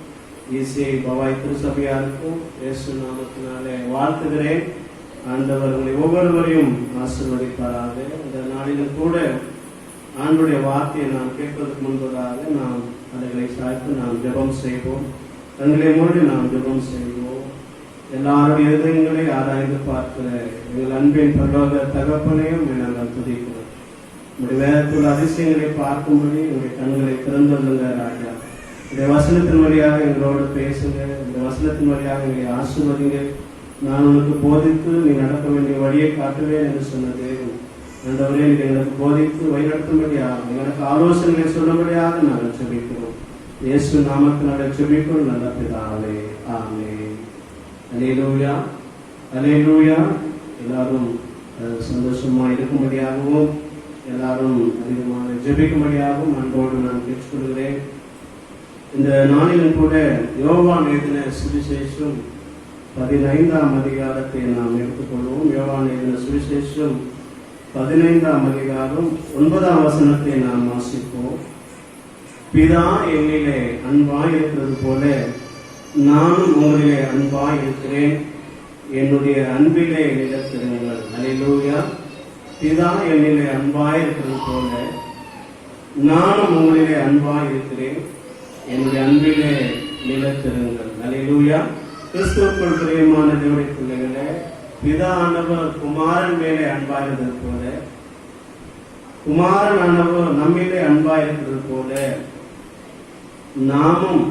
ஈசை பவாய் திருச்சபையாருக்கும் இயேசு நாமத்தினாலே வாழ்த்துகிறேன். ஆண்டவர் உங்களை ஒவ்வொருவரையும் ஆசீர்வதிப்பாராக. இந்த நாளிலும் கூட ஆண்டுடைய வார்த்தையை நாம் கேட்பதற்கு முன்பதாக நாம் அதைகளை சாய்த்து நாம் ஜெபம் செய்வோம். தங்களை மூடி நாம் ஜெபம் செய்வோம். எல்லாருடைய இதயங்களை ஆராய்ந்து பார்க்கிற எங்கள் அன்பின் பரலோக தகப்பனையும் நாங்கள் துதிக்கிறோம். உங்களுடைய வேதத்துள்ள அதிசயங்களை பார்க்கும்படி உங்களுடைய கண்களை திறந்துள்ள ராஜா. இந்த வசனத்தின் வழியாக எங்களோடு பேசுங்க. இந்த வசனத்தின் வழியாக எங்களை ஆசீர்வதிங்க. நான் உனக்கு போதித்து நீ நடக்க வேண்டிய வழியை காட்டுவேன் என்று சொன்ன தேவன் ஆண்டவரே, நீங்க எங்களுக்கு போதித்து வழிநடத்தும்படியாக எங்களுக்கு ஆலோசனைகளை சொல்லும்படியாக நாங்கள் ஜெபிக்கிறோம். இயேசு நாமத்தினால ஜெபிக்கிறோம் நல்ல பிதாவே, ஆமென். அல்லேலூயா, அல்லேலூயா. எல்லாரும் சந்தோஷமா இருக்கும்படியாகவும் எல்லாரும் அதிகமாக ஜெபிக்கும்படியாகவும் அன்போடு நான் கேட்டுக்கொள்கிறேன். இந்த நாளிலும் கூட யோவான் எழுதின சுவிசேஷம் 15ஆம் அதிகாரத்தை நாம் எடுத்துக்கொள்வோம். யோவான் எழுதின சுவிசேஷம் 15ஆம் அதிகாரம் 9ஆம் வசனத்தை நாம் வாசிப்போம். பிதா என்னிலே அன்பாய் இருக்கிறது போல நானும் உங்களிலே அன்பாய் இருக்கிறேன், என்னுடைய அன்பிலே நிலைத்திருங்கள். அல்லேலூயா. பிதா என்னிலே அன்பாய் இருக்கிறது போல நானும் உங்களிலே அன்பாய் இருக்கிறேன், என்னுடைய அன்பிலே நிலைத்திருங்கள். அல்லேலூயா. கிறிஸ்துவுக்குள் பிரியமான தேவனுடைய பிள்ளைகளே, பிதானவர் குமாரன் மேலே அன்பாயிருந்தது போல குமாரனானவர் நம்மிலே அன்பாயிருக்கிறது போல நாமும்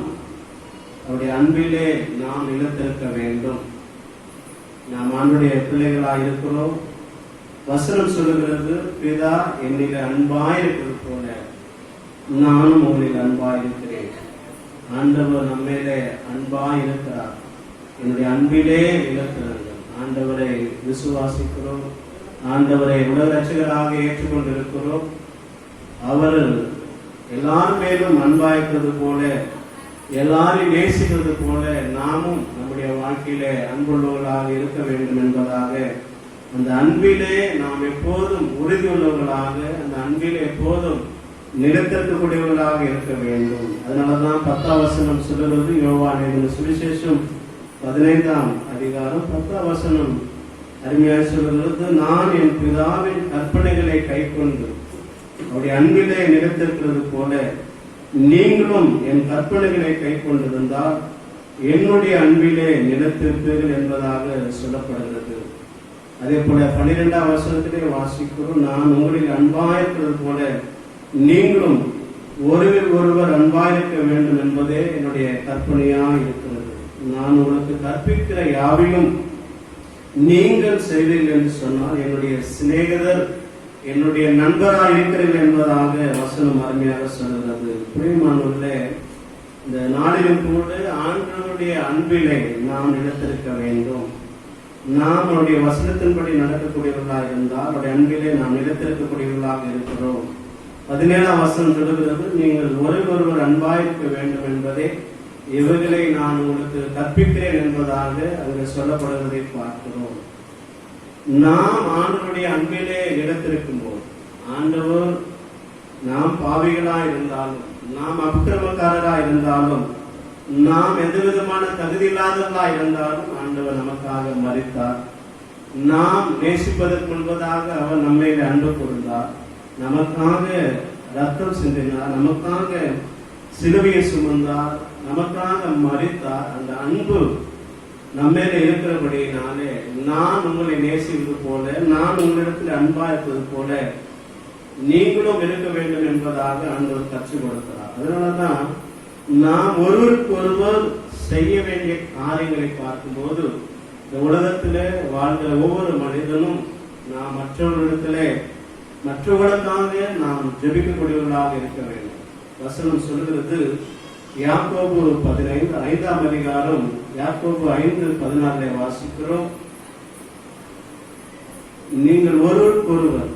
அவருடைய அன்பிலே நாம் நிலைத்திருக்க வேண்டும். நாம் ஆண்டுடைய பிள்ளைகளாக இருக்கிறோம். வசனம் சொல்லுகிறது, பிதா என்னிலே அன்பாயிருக்கிறது போல நானும் உங்களில் அன்பாயிருக்கிறேன். ஆண்டவர் நம்மேலே அன்பாயிருக்கிறார். என்னுடைய அன்பிலே நிலைத்திருங்கள். ஆண்டவரை விசுவாசிக்கிறோம், ஆண்டவரை உலக ரட்சகராக ஏற்றுக்கொண்டிருக்கிறோம். அவர் எல்லார் மேலும் அன்பாயிருக்கிறது போல, எல்லாரையும் நேசிக்கிறது போல நாமும் நம்முடைய வாழ்க்கையிலே அன்புள்ளவர்களாக இருக்க வேண்டும் என்பதாக, அந்த அன்பிலே நாம் எப்போதும் உறுதியுள்ளவர்களாக, அந்த அன்பிலே எப்போதும் நிலைத்திருக்கக்கூடியவர்களாக இருக்க வேண்டும். அதனாலதான் 10ஆம் வசனம் சொல்லுகிறது. யோவான் எழுதின சுவிசேஷம் 15ஆம் அதிகாரம் 10ஆம் வசனம் அருமையாக சொல்லுகிறது, நான் என் பிதாவின் கற்பனைகளை கைக்கொண்டு அவருடைய அன்பிலே நிலைத்திருக்கிறது போல நீங்களும் என் கற்பனைகளை கைக்கொண்டிருந்தால் என்னுடைய அன்பிலே நிலைத்திருப்பீர்கள் என்பதாக சொல்லப்படுகிறது. அதே போல 12ஆம் வசனத்திலே வாசிக்கிறோம், நான் உங்களில் அன்பாயிருக்கிறது போல நீங்களும் ஒருவர் ஒருவர் அன்பாயிருக்க வேண்டும் என்பதே என்னுடைய கற்பனையாக இருக்கிறது. நான் உங்களுக்கு கற்பிக்கிற யாவையும் நீங்கள் செய்வீர்கள் என்று சொன்னால் என்னுடைய சிநேகிதர், என்னுடைய நண்பராக இருக்கிறீர்கள் என்பதாக வசனம் அருமையாக சொல்கிறது. பிரியமானவர்களே, இந்த நாளிலும் கூட ஆண்டவருடைய அன்பிலே நாம் நிலைத்திருக்க வேண்டும். நாம் அவருடைய வசனத்தின்படி நடக்கக்கூடியவர்களாக இருந்தால் அவருடைய அன்பிலே நாம் நிலைத்திருக்கக்கூடியவர்களாக இருக்கிறோம். 17ஆம் வசனம் சொல்லுகிறது, நீங்கள் ஒருவர் அன்பாயிருக்க வேண்டும் என்பதே இவர்களை நான் உங்களுக்கு கற்பிக்கிறேன் என்பதாக அங்கு சொல்லப்படுவதை பார்க்கிறோம். நாம் ஆண்டவருடைய அன்பிலே நிலைத்திருக்கும் போது, ஆண்டவர் நாம் பாவிகளா இருந்தாலும், நாம் அக்கிரமக்காரரா இருந்தாலும், நாம் எந்த விதமான தகுதி இல்லாதவர்களா இருந்தாலும் ஆண்டவர் நமக்காக மரித்தார். நாம் நேசிப்பதற்கு முன்பதாக அவர் நம்மை அன்பு கூர்ந்தார், நமக்காக ரத்தம் சிந்தினார், நமக்காக சிலுவையை சுமந்தார், நமக்காக மரித்தார். அந்த அன்பு நம்மேல இருக்கிறபடினாலே நான் உங்களை நேசிப்பது போல, நான் உங்களிடத்தில் அன்பா இருப்பது போல நீங்களும் இருக்க வேண்டும் என்பதாக ஆண்டவர் கற்றுக் கொடுக்கிறார். அதனாலதான் நாம் ஒருவருக்கு ஒருவர் செய்ய வேண்டிய காரியங்களை பார்க்கும்போது இந்த உலகத்திலே வாழ்கிற ஒவ்வொரு மனிதனும் நாம் மற்றவர்களிடத்திலே மற்றவர்களுக்காக நாம் ஜெபிக்கக்கூடியவர்களாக இருக்க வேண்டும். வசனம் சொல்கிறது, யாக்கோபு 15ஆம் அதிகாரம் யாக்கோபு 5:14 வாசிக்கிறோம். நீங்கள் ஒருவருக்கு ஒருவர்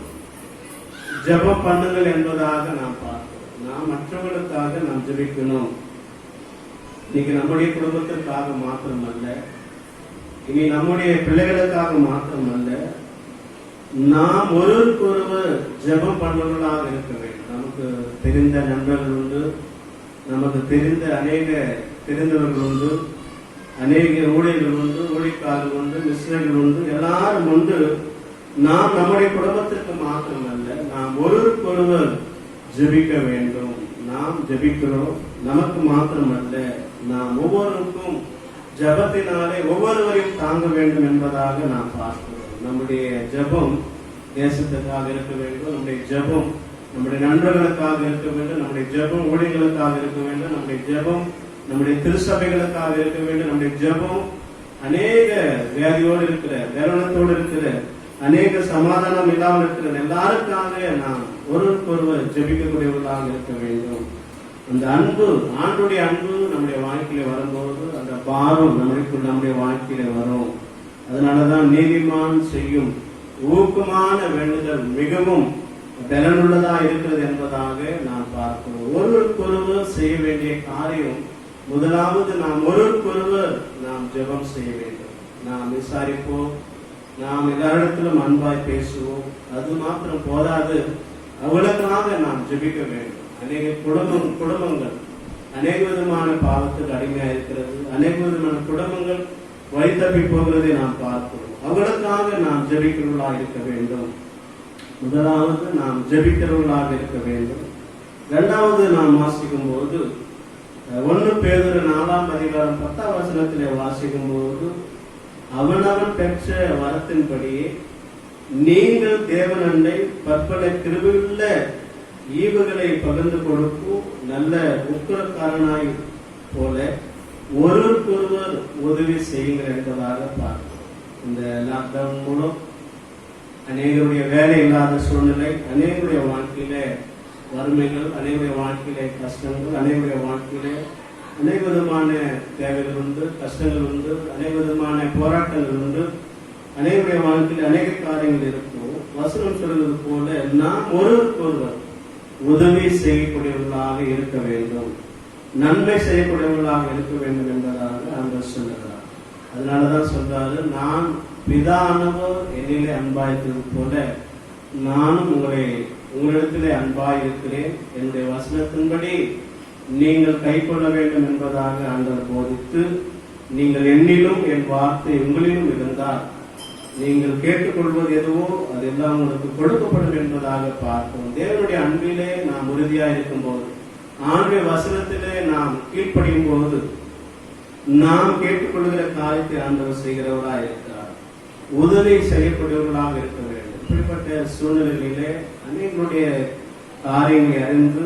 ஜெபம் பண்ணுங்கள் என்பதாக நாம் பார்க்கிறோம். நாம் மற்றவர்களுக்காக நாம் ஜெபிக்கணும். இன்னைக்கு நம்முடைய குடும்பத்திற்காக மாத்திரமல்ல, இனி நம்முடைய பிள்ளைகளுக்காக மாத்திரமல்ல, நாம் ஒருவருக்கு ஒருவர் ஜெபம் பண்ணுவர்களாக இருக்க வேண்டும். நமக்கு தெரிந்த நண்பர்கள் உண்டு, நமக்கு தெரிந்த அநேக தெரிந்தவர்கள் உண்டு, அநேக ஊழியர்கள் உண்டு, ஊழியக்காரர்கள் உண்டு, மிஸ்ரர்கள் உண்டு, எல்லாரும் உண்டு. நாம் நம்முடைய குடும்பத்திற்கு மாத்திரமல்ல, நாம் ஒருவருக்கு ஒருவர் ஜெபிக்க வேண்டும். நாம் ஜெபிக்கிறோம், நமக்கு மாத்திரமல்ல, நாம் ஒவ்வொருவருக்கும் ஜெபத்தினாலே ஒவ்வொருவரையும் தாங்க வேண்டும் என்பதாக நாம் பார்க்கிறோம். நம்முடைய ஜெபம் தேசத்துக்காக இருக்க வேண்டும், நம்முடைய ஜெபம் நம்முடைய நண்பர்களுக்காக இருக்க வேண்டும், நம்முடைய ஜெபம் ஊழியர்களுக்காக இருக்க வேண்டும், நம்முடைய ஜெபம் நம்முடைய திருச்சபைகளுக்காக இருக்க வேண்டும், நம்முடைய ஜெபம் அநேக வியாதியோடு இருக்கிற, வேரணத்தோடு இருக்கிற, அநேக சமாதானம் இல்லாமல் இருக்கிற எல்லாருக்காக நாம் ஒருவருக்கொருவர் ஜெபிக்கக்கூடியவர்களாக இருக்க வேண்டும். அந்த அன்பு, ஆண்டுடைய அன்பு நம்முடைய வாழ்க்கையில வரும்போது அந்த பாரம் நம்முடைய வாழ்க்கையில வரும். அதனாலதான் நீதிமான் செய்யும் ஊக்கமான வேண்டுதல் மிகவும் பலனுள்ளதா இருக்கிறது என்பதாக நாம் பார்க்கிறோம். ஒருவருக்கொருவர் செய்ய வேண்டிய காரியம், முதலாவது நாம் ஒருவருக்கொருவர் நாம் ஜெபம் செய்ய வேண்டும். நாம் விசாரிப்போம், நாம் எல்லாரிடத்திலும் அன்பாய் பேசுவோம். அது மாத்திரம் போதாது, அவளுக்காக நாம் ஜெபிக்க வேண்டும். அநேக குடும்பங்கள் அநேக விதமான பாவத்துக்கு அடிமையாக இருக்கிறது. அநேக விதமான குடும்பங்கள் வழி தப்பி போகிறதை நாம் பார்க்கிறோம். அவர்களுக்காக நாம் ஜெபிக்கிறவர்களாக இருக்க வேண்டும். முதலாவது நாம் ஜெபிக்கிறவர்களாக இருக்க வேண்டும். இரண்டாவது நாம் வாசிக்கும் போது 1 பேதுரு 4ஆம் அதிகாரம் 10ஆம் வசனத்திலே வாசிக்கும் போது, அவனவன் பெற்ற வரத்தின்படியே நீங்கள் தேவனண்டை பற்பல கிருபையுள்ள ஈவுகளை பகிர்ந்து கொடுக்கும் நல்ல உக்கிரக்காரனாய் போல ஒருவருக்கொருவர் உதவி செய்யுங்கள் என்பதாக பார்க்கிறோம். இந்த லாக்டவுன் மூலம் அநேகருடைய வேலை இல்லாத சூழ்நிலை, அநேகருடைய வாழ்க்கையில வறுமைகள், அநேகருடைய வாழ்க்கையில கஷ்டங்கள், அநேகருடைய வாழ்க்கையில அநேக விதமான தேவைகள் உண்டு, கஷ்டங்கள் உண்டு, அநேக விதமான போராட்டங்கள் உண்டு, அநேகருடைய வாழ்க்கையில் அநேக காரியங்கள் இருக்கும். வசனம் சொல்வது போல நாம் ஒருவருக்கொருவர் உதவி செய்யக்கூடியவர்களாக இருக்க வேண்டும், நன்மை செய்யக்கூடியவர்களாக இருக்க வேண்டும் என்பதாக ஆண்டவர் சொல்லுகிறார். அதனாலதான் சொல்றாரு, நான் பிதானவர் என்னிலே அன்பாயிருக்கிறது போல நானும் உங்களிடத்திலே அன்பாய் இருக்கிறேன். என்னுடைய வசனத்தின்படி நீங்கள் கைக்கொள்ள வேண்டும் என்பதாக ஆண்டவர் போதித்து, நீங்கள் என்னிலும் என் வார்த்தை உங்களிலும் இருந்தால் நீங்கள் கேட்டுக்கொள்வது எதுவோ அதெல்லாம் உங்களுக்கு கொடுக்கப்படும் என்பதாக பார்ப்போம். தேவனுடைய அன்பிலே நாம் உறுதியாக இருக்கும் போது, ஆண்டுடைய வசனத்திலே நாம் கீழ்ப்படியும் போது, நாம் கேட்டுக்கொள்கிற காரியத்தை ஆண்டவர் செய்கிறவராக இருக்கிறார். உதவி செய்யக்கூடியவர்களாக இருக்க வேண்டும். இப்படிப்பட்ட சூழ்நிலைகளிலே அநேகருடைய காரியங்களை அறிந்து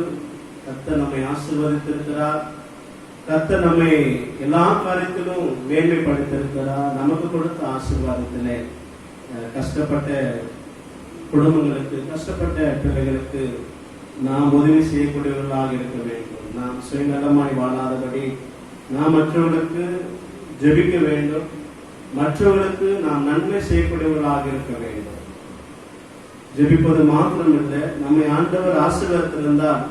கர்த்தர் நம்மை ஆசீர்வதித்திருக்கிறார். கர்த்தர் நம்மை எல்லா காரியத்திலும் மேன்மைப்படுத்திருக்கிறார். நமக்கு கொடுத்த ஆசீர்வாதத்திலே கஷ்டப்பட்ட குடும்பங்களுக்கு, கஷ்டப்பட்ட பிள்ளைகளுக்கு நாம் உதவி செய்யக்கூடியவர்களாக இருக்க வேண்டும். நாம் சுயநலமாய் வாழாதபடி நாம் மற்றவர்களுக்கு ஜெபிக்க வேண்டும். மற்றவர்களுக்கு நாம் நன்மை செய்யக்கூடியவர்களாக இருக்க வேண்டும். ஜெபிப்பது மாத்திரம் இல்லை, நம்மை ஆண்டவர் ஆசீர்வாதத்திருந்தால்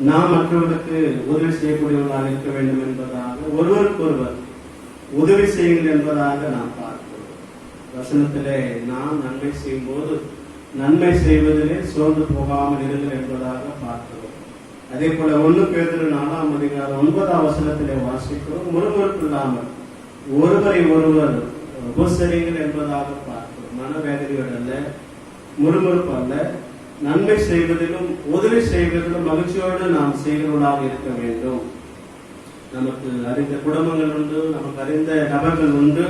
நாம் மற்றவர்களுக்கு உதவி செய்யக்கூடியவர்களாக இருக்க வேண்டும் என்பதாக ஒருவருக்கொருவர் உதவி செய்யுங்கள் என்பதாக நாம் பார்க்கிறோம். வசனத்திலே நாம் நன்மை செய்யும் போது நன்மை செய்வதிலே சோர்ந்து போகாமல் இருங்கள் என்பதாக பார்க்கிறோம். அதே போல 1 பேதுரு 4ஆம் அதிகாரம் 9ஆம் வசனத்திலே வாசிக்கிறோம், முறுமுறுப்பு இல்லாமல் ஒருவரை ஒருவர் உபசரிங்கள் என்பதாக பார்க்கிறோம். மனவேதனையோடு அல்ல, முறுமுறுப்பு அல்ல, நன்மை செய்வதிலும் உதவி செய்வதிலும் மகிழ்ச்சியோடு நாம் செய்கிறவர்களாக இருக்க வேண்டும். நமக்கு அறிந்த குடும்பங்கள் உண்டு, நமக்கு அறிந்த நபர்கள் உண்டு.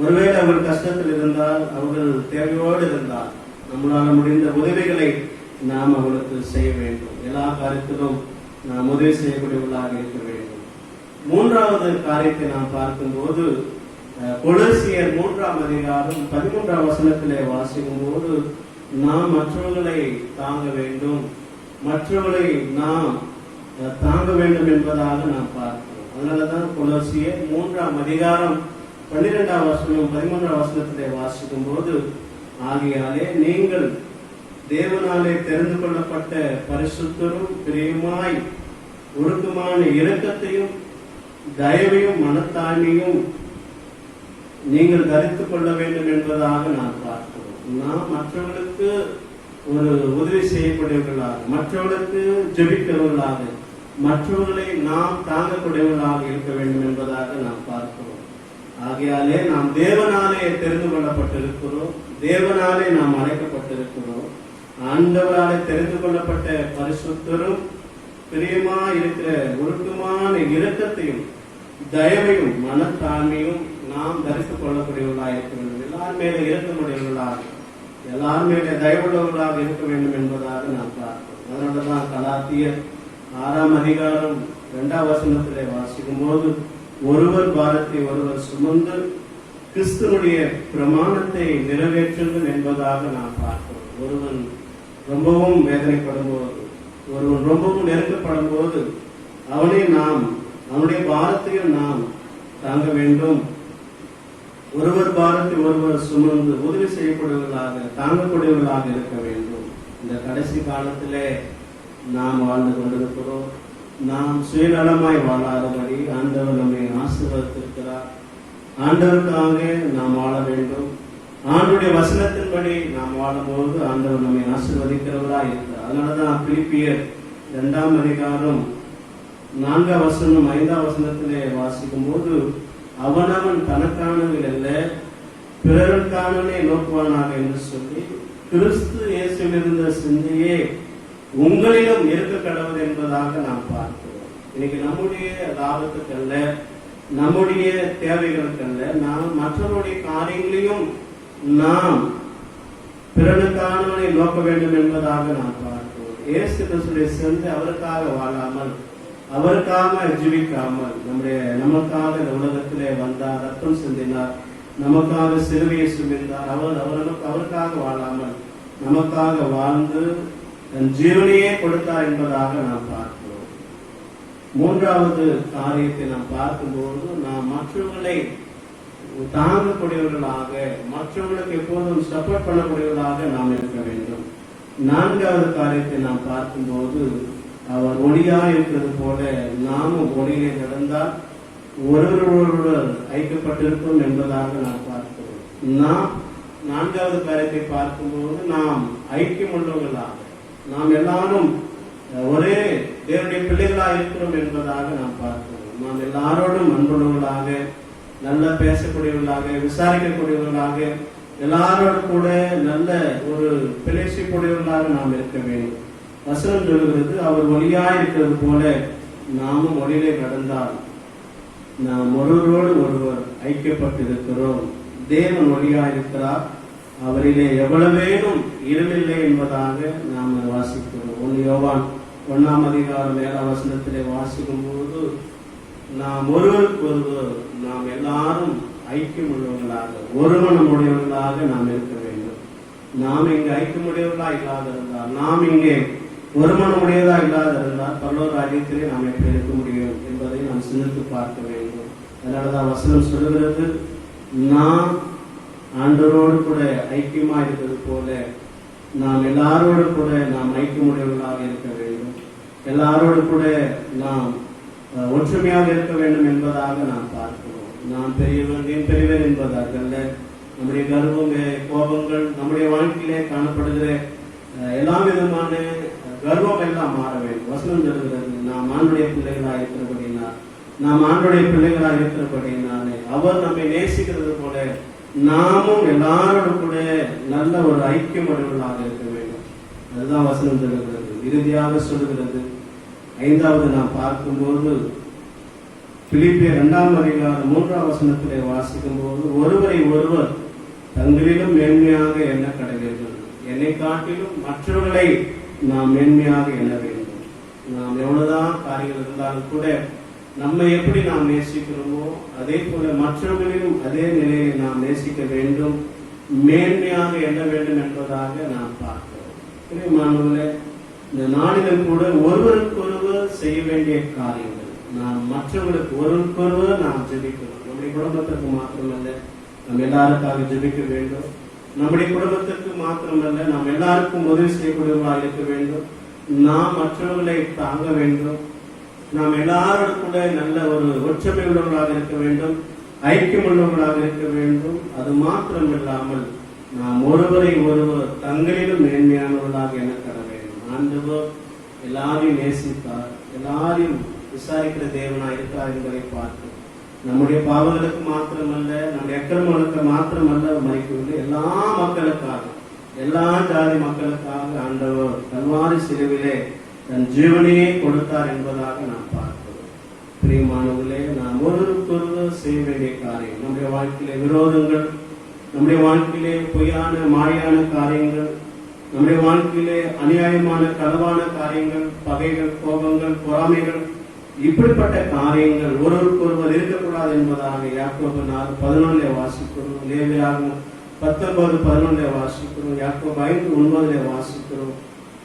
ஒருவேளை அவர்கள் கஷ்டத்தில் இருந்தால், அவர்கள் தேவையோடு இருந்தால், நம்மளால் முடிந்த உதவிகளை நாம் அவர்களுக்கு செய்ய வேண்டும். எல்லா காரியத்திலும் நாம் உதவி செய்யக்கூடியவர்களாக இருக்க வேண்டும். 3வது காரியத்தை நாம் பார்க்கும்போது, கொலோசியர் 3ஆம் அதிகாரம் 13ஆம் வசனத்திலே வாசிக்கும் போது, நாம் மற்றவர்களை தாங்க வேண்டும், மற்றவர்களை நாம் தாங்க வேண்டும் என்பதாக நாம் பார்க்கிறோம். அதனாலதான் கொலோசியர் 3ஆம் அதிகாரம் 12ஆம் வசனம் 13ஆம் வசனத்திலே வாசிக்கும் போது, ஆகையாலே நீங்கள் தேவனாலே தெரிந்து கொள்ளப்பட்ட பரிசுத்தரும் பிரியமாய் ஒழுக்கமான இரக்கத்தையும் தயவையும் மனத்தாழ்மையும் நீங்கள் தரித்துக் கொள்ள வேண்டும் என்பதாக நாம் பார்க்கிறோம். நாம் மற்றவர்களுக்கு ஒரு உதவி செய்யக்கூடியவர்களாக, மற்றவர்களுக்கு ஜெபிக்கிறவர்களாக, மற்றவர்களை நாம் தாங்கக்கூடியவர்களாக இருக்க வேண்டும் என்பதாக நாம் பார்க்கிறோம். ஆகையாலே நாம் தேவனாலே தெரிந்து கொள்ளப்பட்டிருக்கிறோம், தேவனாலே நாம் அழைக்கப்பட்டிருக்கிறோம். ஆண்டவராலே தெரிந்து கொள்ளப்பட்ட பரிசுத்தரும் பிரியமா இருக்கிற ஒழுக்கமான இரக்கத்தையும் தயவையும் மனத்தாழ்மையும் நாம் தரித்துக் கொள்ளக்கூடியவர்களாக இருக்க வேண்டும். எல்லார் மேலே இருக்கக்கூடியவர்களாக, எல்லார் மேலே தயவுள்ளவர்களாக இருக்க வேண்டும் என்பதாக நாம் பார்க்கிறோம். அதனாலதான் கலாத்தியர் 6ஆம் அதிகாரம் 2ஆம் வசனத்திலே வாசிக்கும் போது, ஒருவர் பாரத்தை ஒருவர் சுமந்து கிறிஸ்துவனுடைய பிரமாணத்தை நிறைவேற்றுங்கள் என்பதாக நாம் பார்க்கிறோம். ஒருவன் ரொம்பவும் வேதனைப்படும் போது, ஒருவன் ரொம்பவும் நெருக்கப்படும் போது அவனுடைய பாரத்தையும் நாம் தாங்க வேண்டும். ஒருவர் பாரத்தை ஒருவர் சுமந்து உதவி செய்யக்கூடியவர்களாக, தாங்கக்கூடியவர்களாக இருக்க வேண்டும். இந்த கடைசி காலத்திலே நாம் வாழ்ந்து கொண்டிருக்கிறோம். நாம் சுயநலமாய் வாழாதபடி ஆண்டவர் நம்மை ஆசீர்வதித்திருக்கிறார். ஆண்டவருக்காக நாம் வாழ வேண்டும். ஆண்டவருடைய வசனத்தின்படி நாம் வாழும்போது ஆண்டவர் நம்மை ஆசீர்வதிக்கிறவரா இருக்கிறார். அதனாலதான் பிலிப்பியர் 2ஆம் அதிகாரம் 4ஆம் வசனம் 5ஆம் வசனத்திலே வாசிக்கும் போது, அவனவன் தனக்கானவில் அல்ல பிறருக்கானவனே நோக்குவானாக என்று சொல்லி, கிறிஸ்து இயேசுவில் இருந்த சிந்தையே உங்களிடம் இருக்க கடவுள் என்பதாக நாம் பார்க்கிறோம். இன்னைக்கு நம்முடைய லாபத்துக்கல்ல, நம்முடைய தேவைகளுக்கல்ல, நாம் மற்றவருடைய காரியங்களையும் நாம் பிறனுக்கானவனை நோக்க வேண்டும் என்பதாக நாம் பார்க்கிறோம். இயேசு கிறிஸ்துவின் சிந்தை அவருக்காக வாழாமல், அவருக்காக ஜீவிக்காமல், நமக்காக இந்த உலகத்திலே வந்தார், ரத்தம் சிந்தினார், நமக்காக சிலுவையை சுமந்தார். அவருக்காக வாழாமல் நமக்காக வாழ்ந்து தன் ஜீவனையே கொடுத்தார் என்பதாக நாம் பார்க்கிறோம். 3வது காரியத்தை நாம் பார்க்கும்போது, நாம் மற்றவர்களை தாங்கக்கூடியவர்களாக, மற்றவர்களுக்கு எப்போதும் சப்போர்ட் பண்ணக்கூடியவர்களாக நாம் இருக்க வேண்டும். 4வது காரியத்தை நாம் பார்க்கும்போது, அவர் ஒளியா இருக்கிறது போல நாமும் ஒளியிலே நடந்தால் ஒருவரோடு ஐக்கியப்பட்டிருக்கும் என்பதாக நாம் பார்க்கிறோம். நாம் 4வது காரியத்தை பார்க்கும்போது, நாம் ஐக்கியம் உள்ளவர்களாக, நாம் எல்லாரும் ஒரே தேவனுடைய பிள்ளைகளாக இருக்கிறோம் என்பதாக நாம் பார்க்கிறோம். நாம் எல்லாரோடும் அன்புள்ளவர்களாக, நல்ல பேசக்கூடியவர்களாக, விசாரிக்கக்கூடியவர்களாக, எல்லாரோடு கூட நல்ல ஒரு பிழைச்சிக்கூடியவர்களாக நாம் இருக்க வேண்டும். வசனம் சொல்கிறது, அவர் ஒளியாய் இருக்கிறது போல நாமும் ஒளியிலே நடந்தால் நாம் ஒருவரோடு ஒருவர் ஐக்கியப்பட்டிருக்கிறோம். தேவன் ஒளியாய் இருக்கிறார், அவரிலே எவ்வளவேனும் இருளில்லை என்பதாக நாம் வாசிக்கிறோம். 1 யோவான் 1ஆம் அதிகாரம் 7ஆம் வசனத்திலே வாசிக்கும் போது, நாம் ஒருவருக்கு ஒருவர், நாம் எல்லாரும் ஐக்கியம் உள்ளவர்களாக, ஒருமனமுடையவர்களாக நாம் இருக்க வேண்டும். நாம் இங்கு ஐக்கியமுடையவர்களா இல்லாதிருந்தால், நாம் இங்கே ஒருமனமுடையதா இல்லாதிருந்தால் பரலோக ராஜ்யத்திலே நாம் எப்படி இருக்க முடியும் என்பதை நாம் சிந்தித்து பார்க்க வேண்டும். அதனாலதான் வசனம் சொல்லுகிறது, நாம் ஆண்டவரோடு கூட ஐக்கியமா இருக்கிறது போல நாம் எல்லாரோடு கூட நாம் ஐக்கியமுடையவர்களாக இருக்க வேண்டும். எல்லாரோடு கூட நாம் ஒற்றுமையாக இருக்க வேண்டும் என்பதாக நாம் பார்க்கிறோம். நாம் பெரியவன் என்பதாகல்ல, நம்முடைய கர்வம், கோபங்கள், நம்முடைய வாழ்க்கையிலே காணப்படுகிற எல்லா விதமான கர்வம் எல்லாம் மாற வேண்டும். வசனம் சொல்கிறது, நாம் ஆண்டுடைய பிள்ளைகளாக இருக்கிறபடினால், நாம் ஆண்டுடைய பிள்ளைகளாக இருக்கிறபடினாலே அவர் நம்மை நேசிக்கிறது போல நாமும் எல்லாரோடு கூட நல்ல ஒரு ஐக்கியம் உடையவர்களாக இருக்க வேண்டும். அதுதான் வசனம் சொல்லுகிறது. இறுதியாக சொல்லுகிறது, 5வது நாம் பார்க்கும்போது, பிலிப்பியர் 2ஆம் அதிகாரம் 3ஆம் வசனத்திலே வாசிக்கும் போது, ஒருவரை ஒருவர் தங்களிலும் மேன்மையாக எண்ண கடவீர்கள், என்னை காட்டிலும் மற்றவர்களை நாம் மேன்மையாக எண்ண வேண்டும். நாம் எவ்வளவுதான் காரியங்கள் இருந்தாலும் கூட நம்மை எப்படி நாம் நேசிக்கிறோமோ அதே போல மற்றவர்களிலும் அதே நிலையை நாம் நேசிக்க வேண்டும், மேன்மையாக எண்ண வேண்டும் என்பதாக நாம் பார்க்கிறோம். மாணவர்களே, இந்த நாளிலும் கூட ஒருவருக்கொருவர் செய்ய வேண்டிய காரியங்கள், நாம் மற்றவர்களுக்கு ஒருவருக்கொருவர் நாம் ஜெபிக்கிறோம். நம்முடைய குடும்பத்திற்கு மாத்திரமல்ல, நாம் எல்லாருக்காக ஜெபிக்க வேண்டும். நம்முடைய குடும்பத்திற்கு மாத்திரமல்ல, நாம் எல்லாருக்கும் உதவி செய்யக்கூடியவர்களாக இருக்க வேண்டும். நாம் மற்றவர்களை தாங்க வேண்டும். நாம் எல்லாரோடு கூட நல்ல ஒரு ஒற்றுமை உள்ளவர்களாக இருக்க வேண்டும், ஐக்கியம் உள்ளவர்களாக இருக்க வேண்டும். அது மாத்திரமில்லாமல் நாம் ஒருவரை ஒருவர் தங்களிலும் மேன்மையானவர்களாக எண்ண தர வேண்டும். ஆண்டவர் எல்லாரையும் நேசித்தார், எல்லாரையும் விசாரிக்கிற தேவனாய் இருக்கார் என்பதை பார்த்து, நம்முடைய பாவங்களுக்கு மாத்திரமல்ல, நம்முடைய அக்கிரமங்களுக்கு மாத்திரமல்ல மறிக்கவில்லை, எல்லா மக்களுக்காக, எல்லா ஜாதி மக்களுக்காக ஆண்டவர் கல்வாரி சிலுவிலே தன் ஜீவனையே கொடுத்தார் என்பதாக நாம் பார்க்கிறோம். பிரியமானவர்களே, நாம் ஒருவருக்கொருவர் செய்ய வேண்டிய காரியம், நம்முடைய வாழ்க்கையிலே விரோதங்கள், நம்முடைய வாழ்க்கையிலே பொய்யான மாயான காரியங்கள், நம்முடைய வாழ்க்கையிலே அநியாயமான களவான காரியங்கள், பகைகள், கோபங்கள், பொறாமைகள் இப்படிப்பட்ட காரியங்கள் ஒருவருக்கொருவர் இருக்கக்கூடாது என்பதாக யாக்கோபு 4:11 வாசிக்கிறோம். லேவியராகமம் 19:11 வாசிக்கிறோம். யாக்கோபு 5:9 வாசிக்கிறோம்.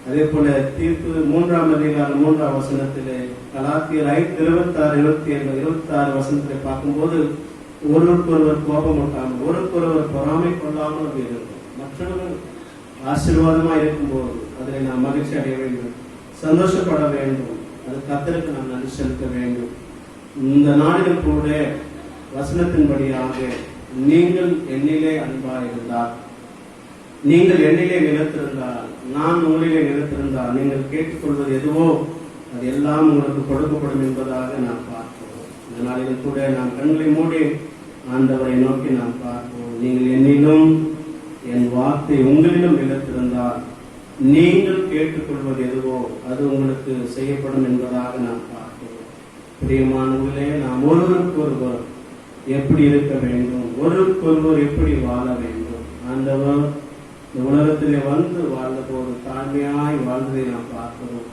அதே போல தீர்ப்பு 3ஆம் அதிகாரம் 3ஆம் வசனத்திலே, கலாத்தியர் 5:26 வசனத்திலே பார்க்கும்போது ஒருவருக்கொருவர் கோபம் ஊட்டாமல் ஒருவருக்கொருவர் பொறாமை கொள்ளாமல் இருக்கும். மற்றவர்கள் ஆசீர்வாதமாக இருக்கும்போது அதில் நாம் மகிழ்ச்சி அடைய வேண்டும், சந்தோஷப்பட வேண்டும். அது கர்த்தருக்கு நாம் நன்றி செலுத்த வேண்டும். இந்த நாளில் கூட வசனத்தின்படியாக நீங்கள் என்னிலே அன்பாயிருந்தால், நீங்கள் என்னிலே நிலைத்திருந்தால், நான் உங்களிலே நிலைத்திருந்தால், நீங்கள் கேட்டுக்கொள்வது எதுவோ அது எல்லாம் உங்களுக்கு கொடுக்கப்படும் என்பதாக நாம் பார்க்கிறோம். இந்த நாளில் கூட நாம் கண்களை மூடி ஆண்டவரை நோக்கி நாம் பார்ப்போம். நீங்கள் என்னிலும் என் வார்த்தை உங்களிலும் நிலைத்திருந்தால், நீங்கள் கேட்டுக்கொள்வது எதுவோ அது உங்களுக்கு செய்யப்படும் என்பதாக நாம் பார்க்கிறோம். பிரியமானவர்களே, நாம் ஒருவருக்கொருவர் எப்படி இருக்க வேண்டும், ஒருவருக்கொருவர் எப்படி வாழ வேண்டும். ஆண்டவர் இந்த உலகத்திலே வந்து வாழ்ந்த போது தாழ்மையாய் வாழ்ந்ததை நாம் பார்க்கிறோம்.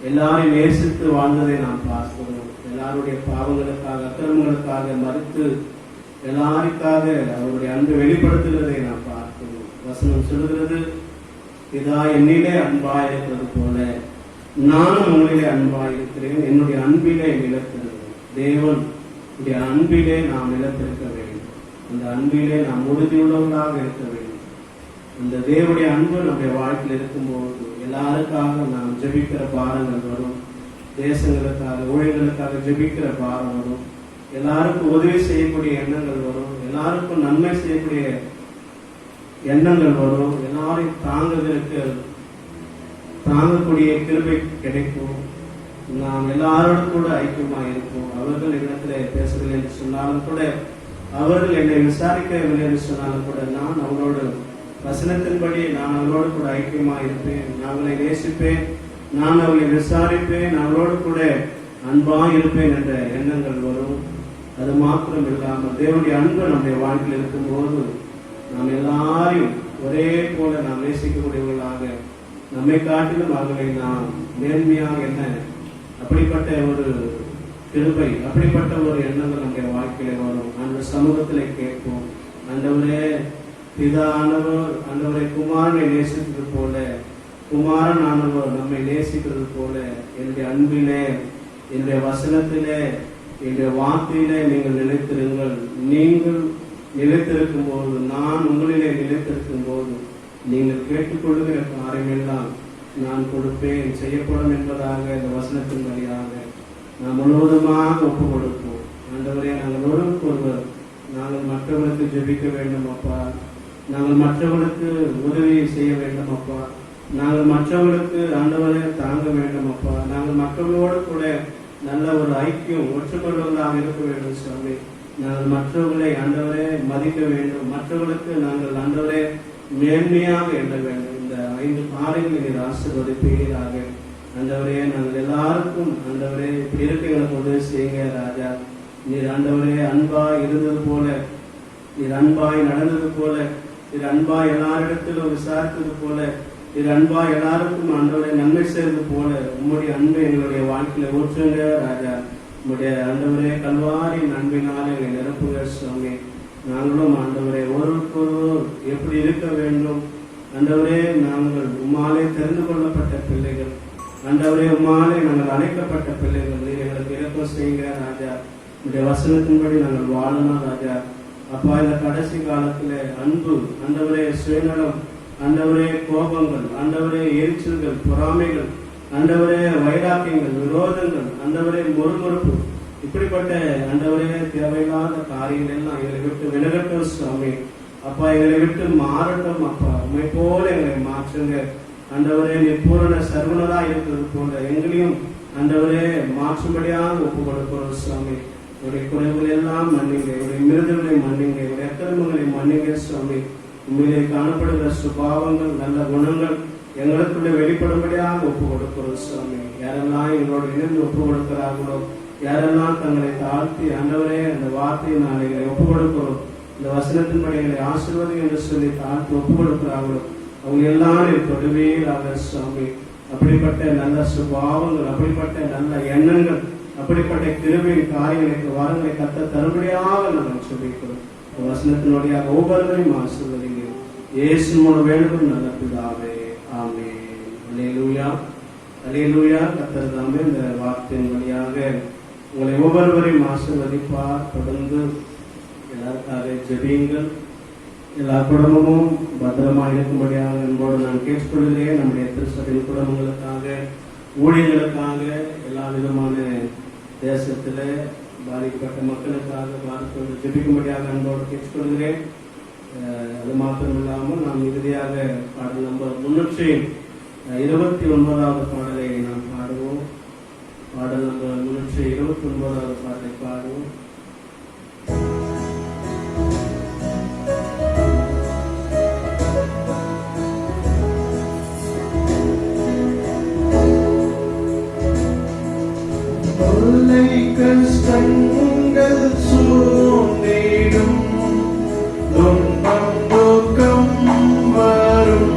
எல்லாரையும் நேசித்து வாழ்ந்ததை நாம் பார்க்கிறோம். எல்லாருடைய பாவங்களுக்காக அக்கிரமங்களுக்காக மறுத்து எல்லாருக்காக அவருடைய அன்பை வெளிப்படுத்துகிறதை நாம் பார்க்கிறோம். வசனம் சொல்கிறது, இதா என்னிலே அன்பாய் இருக்கிறது போல நானும் உங்களிலே அன்பாய் இருக்கிறேன், என்னுடைய அன்பிலே நிலைத்திருக்கிறேன். தேவன் அன்பிலே நாம் நிலைத்திருக்க வேண்டும். அந்த அன்பிலே நாம் உறுதியுள்ளவர்களாக இருக்க வேண்டும். அந்த தேவனுடைய அன்பு நம்முடைய வாழ்க்கையில் இருக்கும்போது எல்லாருக்காக நாம் ஜெபிக்கிற பாரங்கள் வரும். தேசங்களுக்காக ஊழியர்களுக்காக ஜெபிக்கிற பாரம் வரும். எல்லாருக்கும் உதவி செய்யக்கூடிய எண்ணங்கள் வரும். எல்லாருக்கும் நன்மை செய்யக்கூடிய எண்ணங்கள் வரும். எல்லாரையும் தாங்கக்கூடிய கிருபை கிடைக்கும். நாம் எல்லாரோடும் கூட ஐக்கியமாக இருப்போம். அவர்கள் இடத்துல பேசவில்லை என்று சொன்னாலும் கூட, அவர்கள் என்னை விசாரிக்கவில்லை என்று சொன்னாலும் கூட, நான் அவரோடு வசனத்தின்படி நான் அவரோடு கூட ஐக்கியமாக இருப்பேன். நான் அவளை நேசிப்பேன், நான் அவளை விசாரிப்பேன், அவளோடு கூட அன்பாக இருப்பேன் என்ற எண்ணங்கள் வரும். அது மாத்திரம் இல்லாமல் தேவனுடைய அன்பு நம்முடைய வாழ்க்கையில் இருக்கும்போது நாம் எல்லாரையும் ஒரே போல நாம் நேசிக்கக்கூடியவர்களாக, நம்மை காட்டிலும் அவர்களை நாம் நேர்மையாக என்ன அப்படிப்பட்ட ஒரு கிருபை, அப்படிப்பட்ட ஒரு எண்ணங்கள் நம்முடைய வாழ்க்கையில வரும். அந்த சமூகத்திலே கேட்போம், ஆண்டவரே பிதா ஆனவர் ஆண்டவரை குமாரனை நேசித்தது போல, குமாரன் ஆனவர் நம்மை நேசிக்கிறது போல என்னுடைய அன்பிலே, என்னுடைய வசனத்திலே, என்னுடைய வார்த்தையிலே நீங்கள் நிலைத்திருங்கள். நீங்கள் நிலைத்திருக்கும் போது, நான் உங்களிலே நிலைத்திருக்கும் போது, நீங்கள் கேட்டுக்கொள்ளுகிற காரியமெல்லாம் நான் கொடுப்பேன், செய்யப்படும் என்பதாக இந்த வசனத்தின் வழியாக நாம் முழுவதுமாக ஒப்புக் கொடுப்போம். ஆண்டவரே, நாங்கள் ஒருவருக்கொருவர் நாங்கள் மற்றவர்களுக்கு ஜெபிக்க வேண்டும் அப்பா. நாங்கள் மற்றவர்களுக்கு உதவி செய்ய வேண்டும் அப்பா. நாங்கள் மற்றவர்களுக்கு ஆண்டவரை தாங்க வேண்டும் அப்பா. நாங்கள் மற்றவர்களோடு கூட நல்ல ஒரு ஐக்கியம் ஒற்றுக்கொள்வதாக இருக்க வேண்டும் சுவாமி. நாங்கள் மற்றவர்களை ஆண்டவரே மதிக்க வேண்டும். மற்றவர்களுக்கு நாங்கள் ஆண்டவரே மேன்மையாக எண்ண வேண்டும். இந்த 5 காரியங்களை நீர் ஆசீர்வதிப்பீராக. ஆண்டவரே, நாங்கள் எல்லாருக்கும் ஆண்டவரே இப்படி இருக்க எங்களுக்கு உதவி செய்யுங்க ராஜா. நீர் ஆண்டவரே அன்பாய் இருந்தது போல, நீர் அன்பாய் நடந்தது போல, நீர் அன்பாய் எல்லாரிடத்திலும் விசாரித்தது போல, நீர் அன்பாய் எல்லாருக்கும் ஆண்டவரை நன்மை செய்வது போல உம்முடைய அன்பை எங்களுடைய வாழ்க்கையில ஊற்றுங்க ராஜா. உம்முடைய ஆண்டவரே கல்வாரி அன்பினாலே எங்களை நிரப்புங்க சுவாமி. நாங்களும் ஆண்டவரே ஒருவருக்கொருவர் எப்படி இருக்க வேண்டும். ஆண்டவரே, நாங்கள் உம்மாலே தெரிந்து கொள்ளப்பட்ட பிள்ளைகள். ஆண்டவரே, உம்மாலே நாங்கள் அழைக்கப்பட்ட பிள்ளைகள். நீர் எங்களுக்கு இரக்கம் செய்யுங்க ராஜா. உடைய வசனத்தின்படி நாங்கள் வாழணும் ராஜா. அப்பா, இந்த கடைசி காலத்துல அன்பு ஆண்டவரே, சுயநலம் ஆண்டவரே, கோபங்கள் ஆண்டவரே, எரிச்சல்கள், பொறாமைகள் ஆண்டவரே, வைராக்கியங்கள், விரோதங்கள் ஆண்டவரே, முறுமுறுப்பு, இப்படிப்பட்ட ஆண்டவரே தேவையில்லாத காரியங்கள் எல்லாம் எங்களை விட்டு விலகட்டும் சுவாமி. அப்பா, எங்களை விட்டு மாறட்டும் அப்பா. உண்மை போல எங்களை மாற்றுங்க ஆண்டவரே. நீ பூரண சர்வனரா இருக்கிறது போல எங்களையும் ஆண்டவரே மாற்றும்படியாக ஒப்பு கொடுக்கிறோம் சுவாமி. உடைய குறைவுகள் எல்லாம் மன்னிங்க, உடைய மிருதுகளை மன்னிங்க, உடைய அக்கிரமங்களை மன்னிங்க சுவாமி. உண்மையிலே காணப்படுகிற சுபாவங்கள், நல்ல குணங்கள் எங்களுக்குள்ள வெளிப்படும்படியாக ஒப்பு கொடுக்கிறோம் சுவாமி. யாரெல்லாம் எங்களோட இணைந்து ஒப்பு கொடுக்கிறார்களோ, யாரெல்லாம் தங்களை தாழ்த்தி ஆண்டவரே அந்த வார்த்தையை நான் எங்களை ஒப்பு கொடுக்கிறோம், இந்த வசனத்தின்படி எங்களை ஆசீர்வாதம் என்று சொல்லி தாழ்த்தி ஒப்பு கொடுக்கிறார்களோ, அவங்க எல்லாரும் தொடுவீராக சுவாமி. அப்படிப்பட்ட நல்ல சுபாவங்கள், அப்படிப்பட்ட நல்ல எண்ணங்கள், அப்படிப்பட்ட கிருபையின் காரியங்களுக்கு வரங்களை கத்த தருபடியாக நாங்கள் சொல்லிக்கிறோம். வசனத்தினுடைய ஒவ்வொருவரையும் ஆசீர்வதிங்க. இயேசு மூலம் வேண்டுதல் நல்ல பிதாவே, ஆமென். அல்லேலூயா, அல்லேலூயா. கர்த்தர் தாமே இந்த வார்த்தையின் வழியாக உங்களை ஒவ்வொருவரையும் ஆசீர்வதிப்பார். தொடர்ந்து எல்லாருக்காக ஜெபியுங்கள். எல்லா குடும்பமும் பத்திரமாக இருக்கும்படியாக என்போடு நான் கேட்டுக்கொள்கிறேன். நம்முடைய திருச்சபையின் குடும்பங்களுக்காக, ஊழியர்களுக்காக, எல்லா விதமான தேசத்தில் பாதிக்கப்பட்ட மக்களுக்காக ஜெபிக்கும்படியாக அன்போடு கேட்டுக்கொள்கிறேன். அது மாத்திரம் இல்லாமல் நாம் இறுதியாக பாடல் நம்பர் 329வது பாடலை நாம் பாடுவோம். பாடல் நம்பர் 329வது பாடலை பாடுவோம். கஷ்டங்கள் சூழ்ந்திடும், துன்பம் துக்கம் வரும்,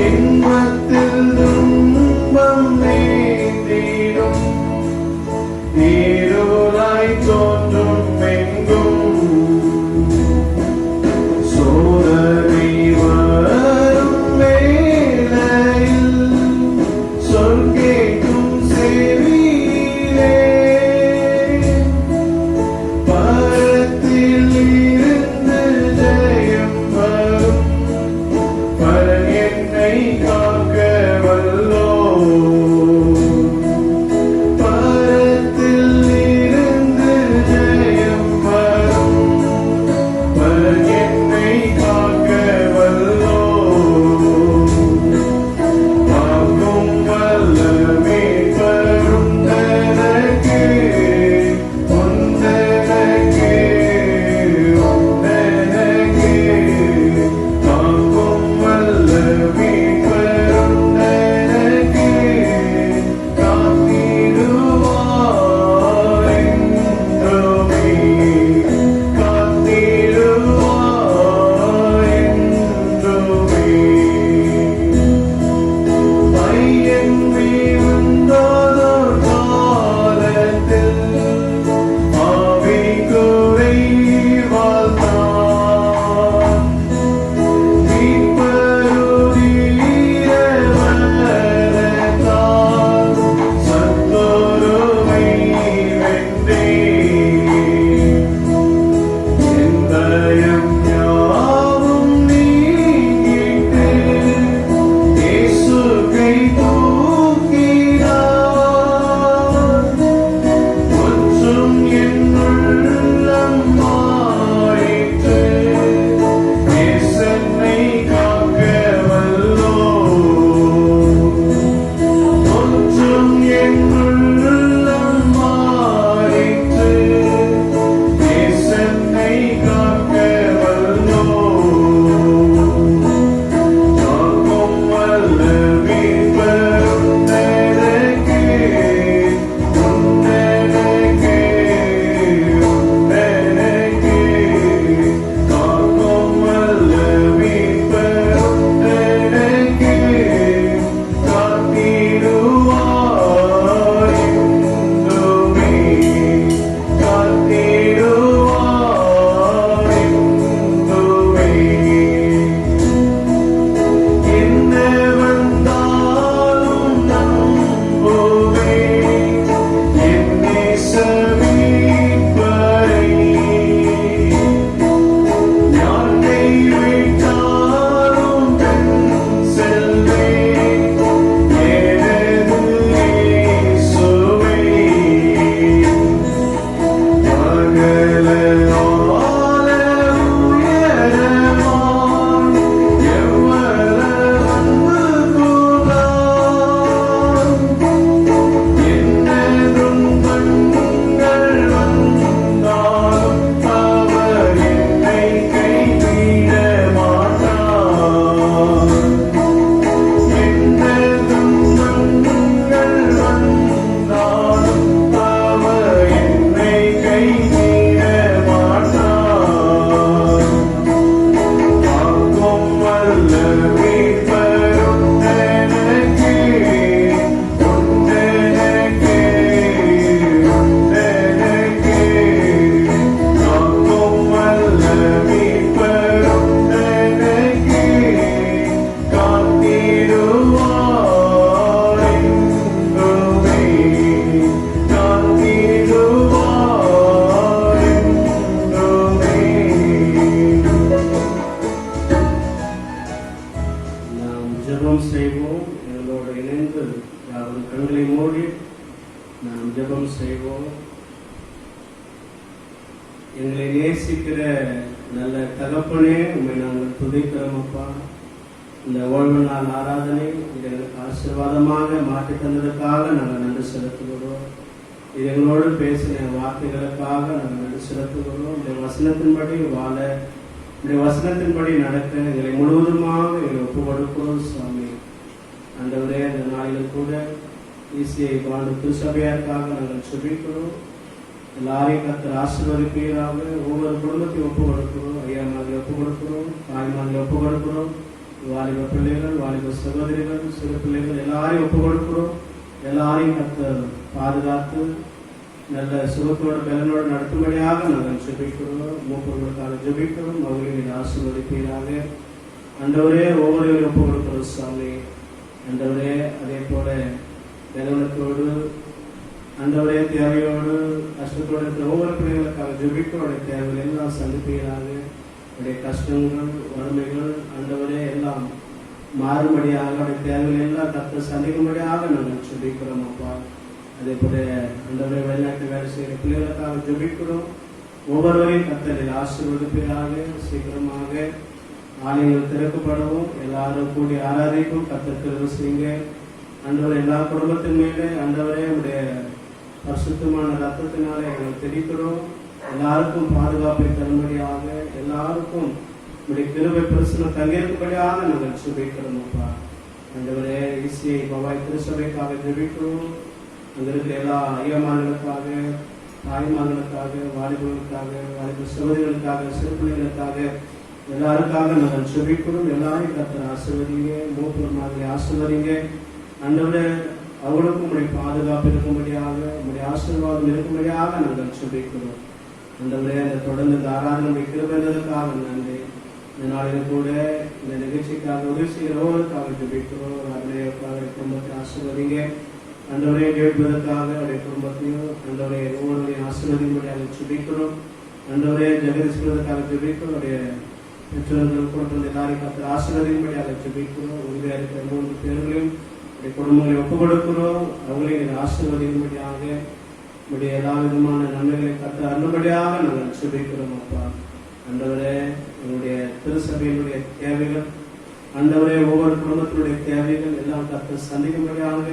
இன்பத்தில் துன்பம் நீந்திடும், ஜெபம் செய்வோம். எங்களோடு இணைந்து யாரும் கண்களை மூடி நாம் ஜெபம் செய்வோம். எங்களை நேசிக்கிற நல்ல தகப்பனே, உண்மை நாங்கள் துதிக்கிறோம் அப்பா. இந்த ஓய்வு நாள் ஆராதனை எங்களுக்கு ஆசீர்வாதமாக மாற்றி தந்ததற்காக நாங்கள் நன்றி செலுத்துகிறோம். இது எங்களோடு பேசின வார்த்தைகளுக்காக நாங்கள் நன்றி செலுத்துகிறோம். இந்த வசனத்தின்படி வாழ, இந்த வசனத்தின்படி நடக்க எங்களை முழுவதுமாக எங்களை ஒப்பு கொடுக்கிறோம் சுவாமி. ஆண்டவரே, இந்த நாளிலும் கூட ஈசியை வாழ்ந்து திருச்சபையாருக்காக நாங்கள் செபிக்கிறோம். எல்லாரையும் கர்த்தர் ஆசீர்வதிப்பீராக. ஒவ்வொரு குடும்பத்தையும் ஒப்பு கொடுக்கிறோம். ஐயா மாதிரி ஒப்பு கொடுக்கிறோம், தாய் மாதிரி ஒப்பு கொடுக்கிறோம். வாலிப பிள்ளைகள், வாலிப சகோதரிகள், சிறு பிள்ளைகள் எல்லாரையும் ஒப்பு கொடுக்கிறோம். எல்லாரையும் கர்த்தர் பாதுகாத்து நல்ல சுகத்தோடு பலனோடு நடத்தும்படியாக நாங்கள் ஜெபிக்கிறோம். மூப்பர்களுக்காக ஜெபிக்கிறோம். அவர்களின் ஆசீர்வதிப்பீராக. ஆண்டவரே, ஒவ்வொருவரையும் ஒப்பு கொடுக்கிறோம் சுவாமி. ஆண்டவரே, அதே போல பலனத்தோடு, ஆண்டவரே, தேவையோடு கஷ்டத்தோடு இருக்கிற ஒவ்வொரு பிள்ளைகளுக்காக ஜெபிக்கிறோம். தேவைகள் எல்லாம் சந்திப்பீராக. அவருடைய கஷ்டங்கள், வறுமைகள், ஆண்டவரே எல்லாம் மாறும்படியாக, அவருடைய தேவைகள் எல்லாம் கர்த்தர் சந்திக்கும்படியாக நாங்கள் ஜெபிக்கிறோம் அப்பா. அதே போல ஆண்டவரே, வெளிநாட்டு வேலை செய்கிற பிள்ளைகளுக்காக ஜெபிக்கிறோம். ஒவ்வொருவரையும் கர்த்தர் ஆசீர்வதிப்பீராக. சீக்கிரமாக ஆலயங்கள் திறக்கப்படவும், எல்லாரும் கூடி ஆராதிக்கும் கர்த்தர் கிருபை செய்யுங்க. ஆண்டவரே, எல்லா குடும்பத்தின் மேலே ஆண்டவரே உடைய பரிசுத்தமான ரத்தத்தினாலே எங்களை தெரிவிக்கிறோம். எல்லாருக்கும் பாதுகாப்பை தரும்படியாக, எல்லாருக்கும் உடைய கிருபை பிரசனம் தங்கியிருக்கும்படியாக நாங்கள் ஜெபிக்கிறோம் அப்பா. ஆண்டவரே, ஈசியை பவாய் திருச்சபைக்காக ஜெபிக்கிறோம். அங்க இருக்கிற எல்லா ஐயமார்களுக்காக, தாய்மார்களுக்காக, வாலிபர்களுக்காக, வாலிப சகோதரிகளுக்காக, சிறு பிள்ளைகளுக்காக, எல்லாருக்காக நாங்கள் ஜெபிக்கிறோம். எல்லாரையும் கர்த்தர் ஆசீர்வதிங்க. மூப்பர் மாதிரி ஆசீர்வதிங்க. ஆண்டவரே, அவங்களுக்கும் உடைய பாதுகாப்பு இருக்கும்படியாக, உடைய ஆசீர்வாதம் இருக்கும்படியாக நாங்கள் ஜெபிக்கிறோம். ஆண்டவரே, அந்த தொடர்ந்து இந்த ஆராதனை கிருபைக்காக நன்றி. இந்த நாளிலும் கூட இந்த நிகழ்ச்சிக்காக உதவி செய்கிறவர்களுக்காக ஜெபிக்கிறோம். அதனைக்காக குடும்பத்தை ஆசீர்வதிங்க. ஆண்டவரே, கேட்பதற்காக அவருடைய குடும்பத்தையும் ஆண்டவரே ஒவ்வொருவரையும் ஆசீர்வதிக்கும்படியாக ஜெபிக்கிறோம். ஆண்டவரே, ஜெகதீஸ்வரத்துக்காக ஜெபிக்கிறோம். அவருடைய பெற்றோர்கள் கொண்டு எல்லாரையும் கர்த்தர் ஆசீர்வதிக்கும்படியாக ஜெபிக்கிறோம். உறுதியாக இருக்கிற 3 பேர்களையும் குடும்பங்களை ஒப்புக் கொடுக்கிறோம். அவங்களையும் ஆசீர்வதிக்கும்படியாக, உடைய எல்லா விதமான நன்மைகளை கர்த்தர் அருளும்படியாக நாங்கள் ஜெபிக்கிறோம் அப்பா. ஆண்டவரே, எங்களுடைய திருச்சபையினுடைய தேவைகள், ஆண்டவரே ஒவ்வொரு குடும்பத்தினுடைய தேவைகள் எல்லாம் கர்த்தர் சந்திக்கும்படியாக,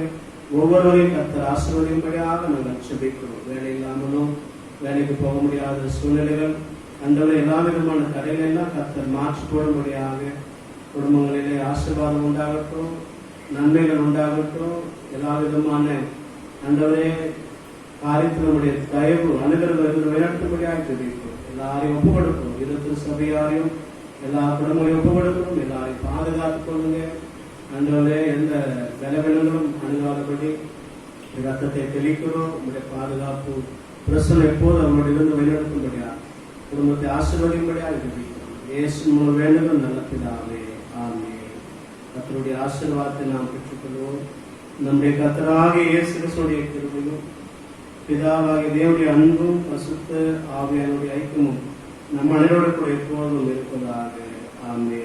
ஒவ்வொருவரையும் கர்த்தர் ஆசீர்வதிக்கும்படியாக நாங்கள் ஜெபிக்கிறோம். வேலை இல்லாமலும் வேலைக்கு போக முடியாத சூழ்நிலைகள், ஆண்டவரே எல்லா விதமான தடைகள் எல்லாம் கர்த்தர் மாற்றி போடும்படியாக, குடும்பங்களிலே ஆசீர்வாதம் உண்டாகட்டும், நன்மைகள் உண்டாகட்டும். எல்லா விதமான ஆண்டவரே காரியத்தில் நம்முடைய தயவு அனுகிரகம் வழிநடத்தும்படியாக ஜெபிக்கிறோம். எல்லாரையும் ஒப்பு கொடுக்கிறோம். இருபத்தி சபையாரையும் எல்லா குடும்பங்களையும் ஒப்பு கொடுக்கிறோம். எல்லாரையும் பாதுகாத்துக் கொள்ளுங்க. ஆண்டவரே, எந்த பலவீனங்களும் அணுகாதபடி ரத்தத்தை தெளிக்கிறோம். உங்களுடைய பாதுகாப்பு பிரசனம் எப்போது அவங்களுடைய இருந்து வழிநடத்தும்படியாக, குடும்பத்தை ஆசீர்வதிக்கும்படியாக ஜெபிக்கிறோம். இயேசு மூலம் வேண்டுதல் நல்ல பிதாவே, ஆமென். கர்த்தருடைய ஆசீர்வாதத்தை நாம் பெற்றுக்கொள்வோம். நம்முடைய கர்த்தராகிய இயேசு கிறிஸ்துவின் கிருபையும், பிதாவாகிய தேவனுடைய அன்பும், பரிசுத்த ஆவியானவருடைய ஐக்கியமும் நம் அனைவரோடு கூட எப்போதும் இருப்பதாக. ஆமென்.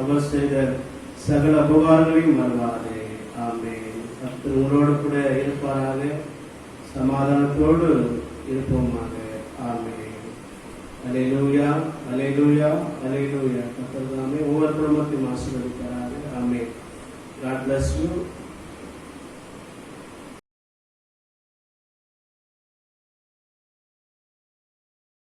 அவர் செய்த சகல உபகாரங்களையும் மறவாதே. ஆமென். கர்த்தர் உங்களோடு கூட இருப்பாராக. சமாதானத்தோடு இருப்போமாக. ஆமென். அல்லேலூயா, அல்லேலூயா, அல்லேலூயா. கர்த்தர் தாமே ஒவ்வொரு குடும்பத்தையும் ஆசீர்வதிக்கிறார். ஆமென். God bless you.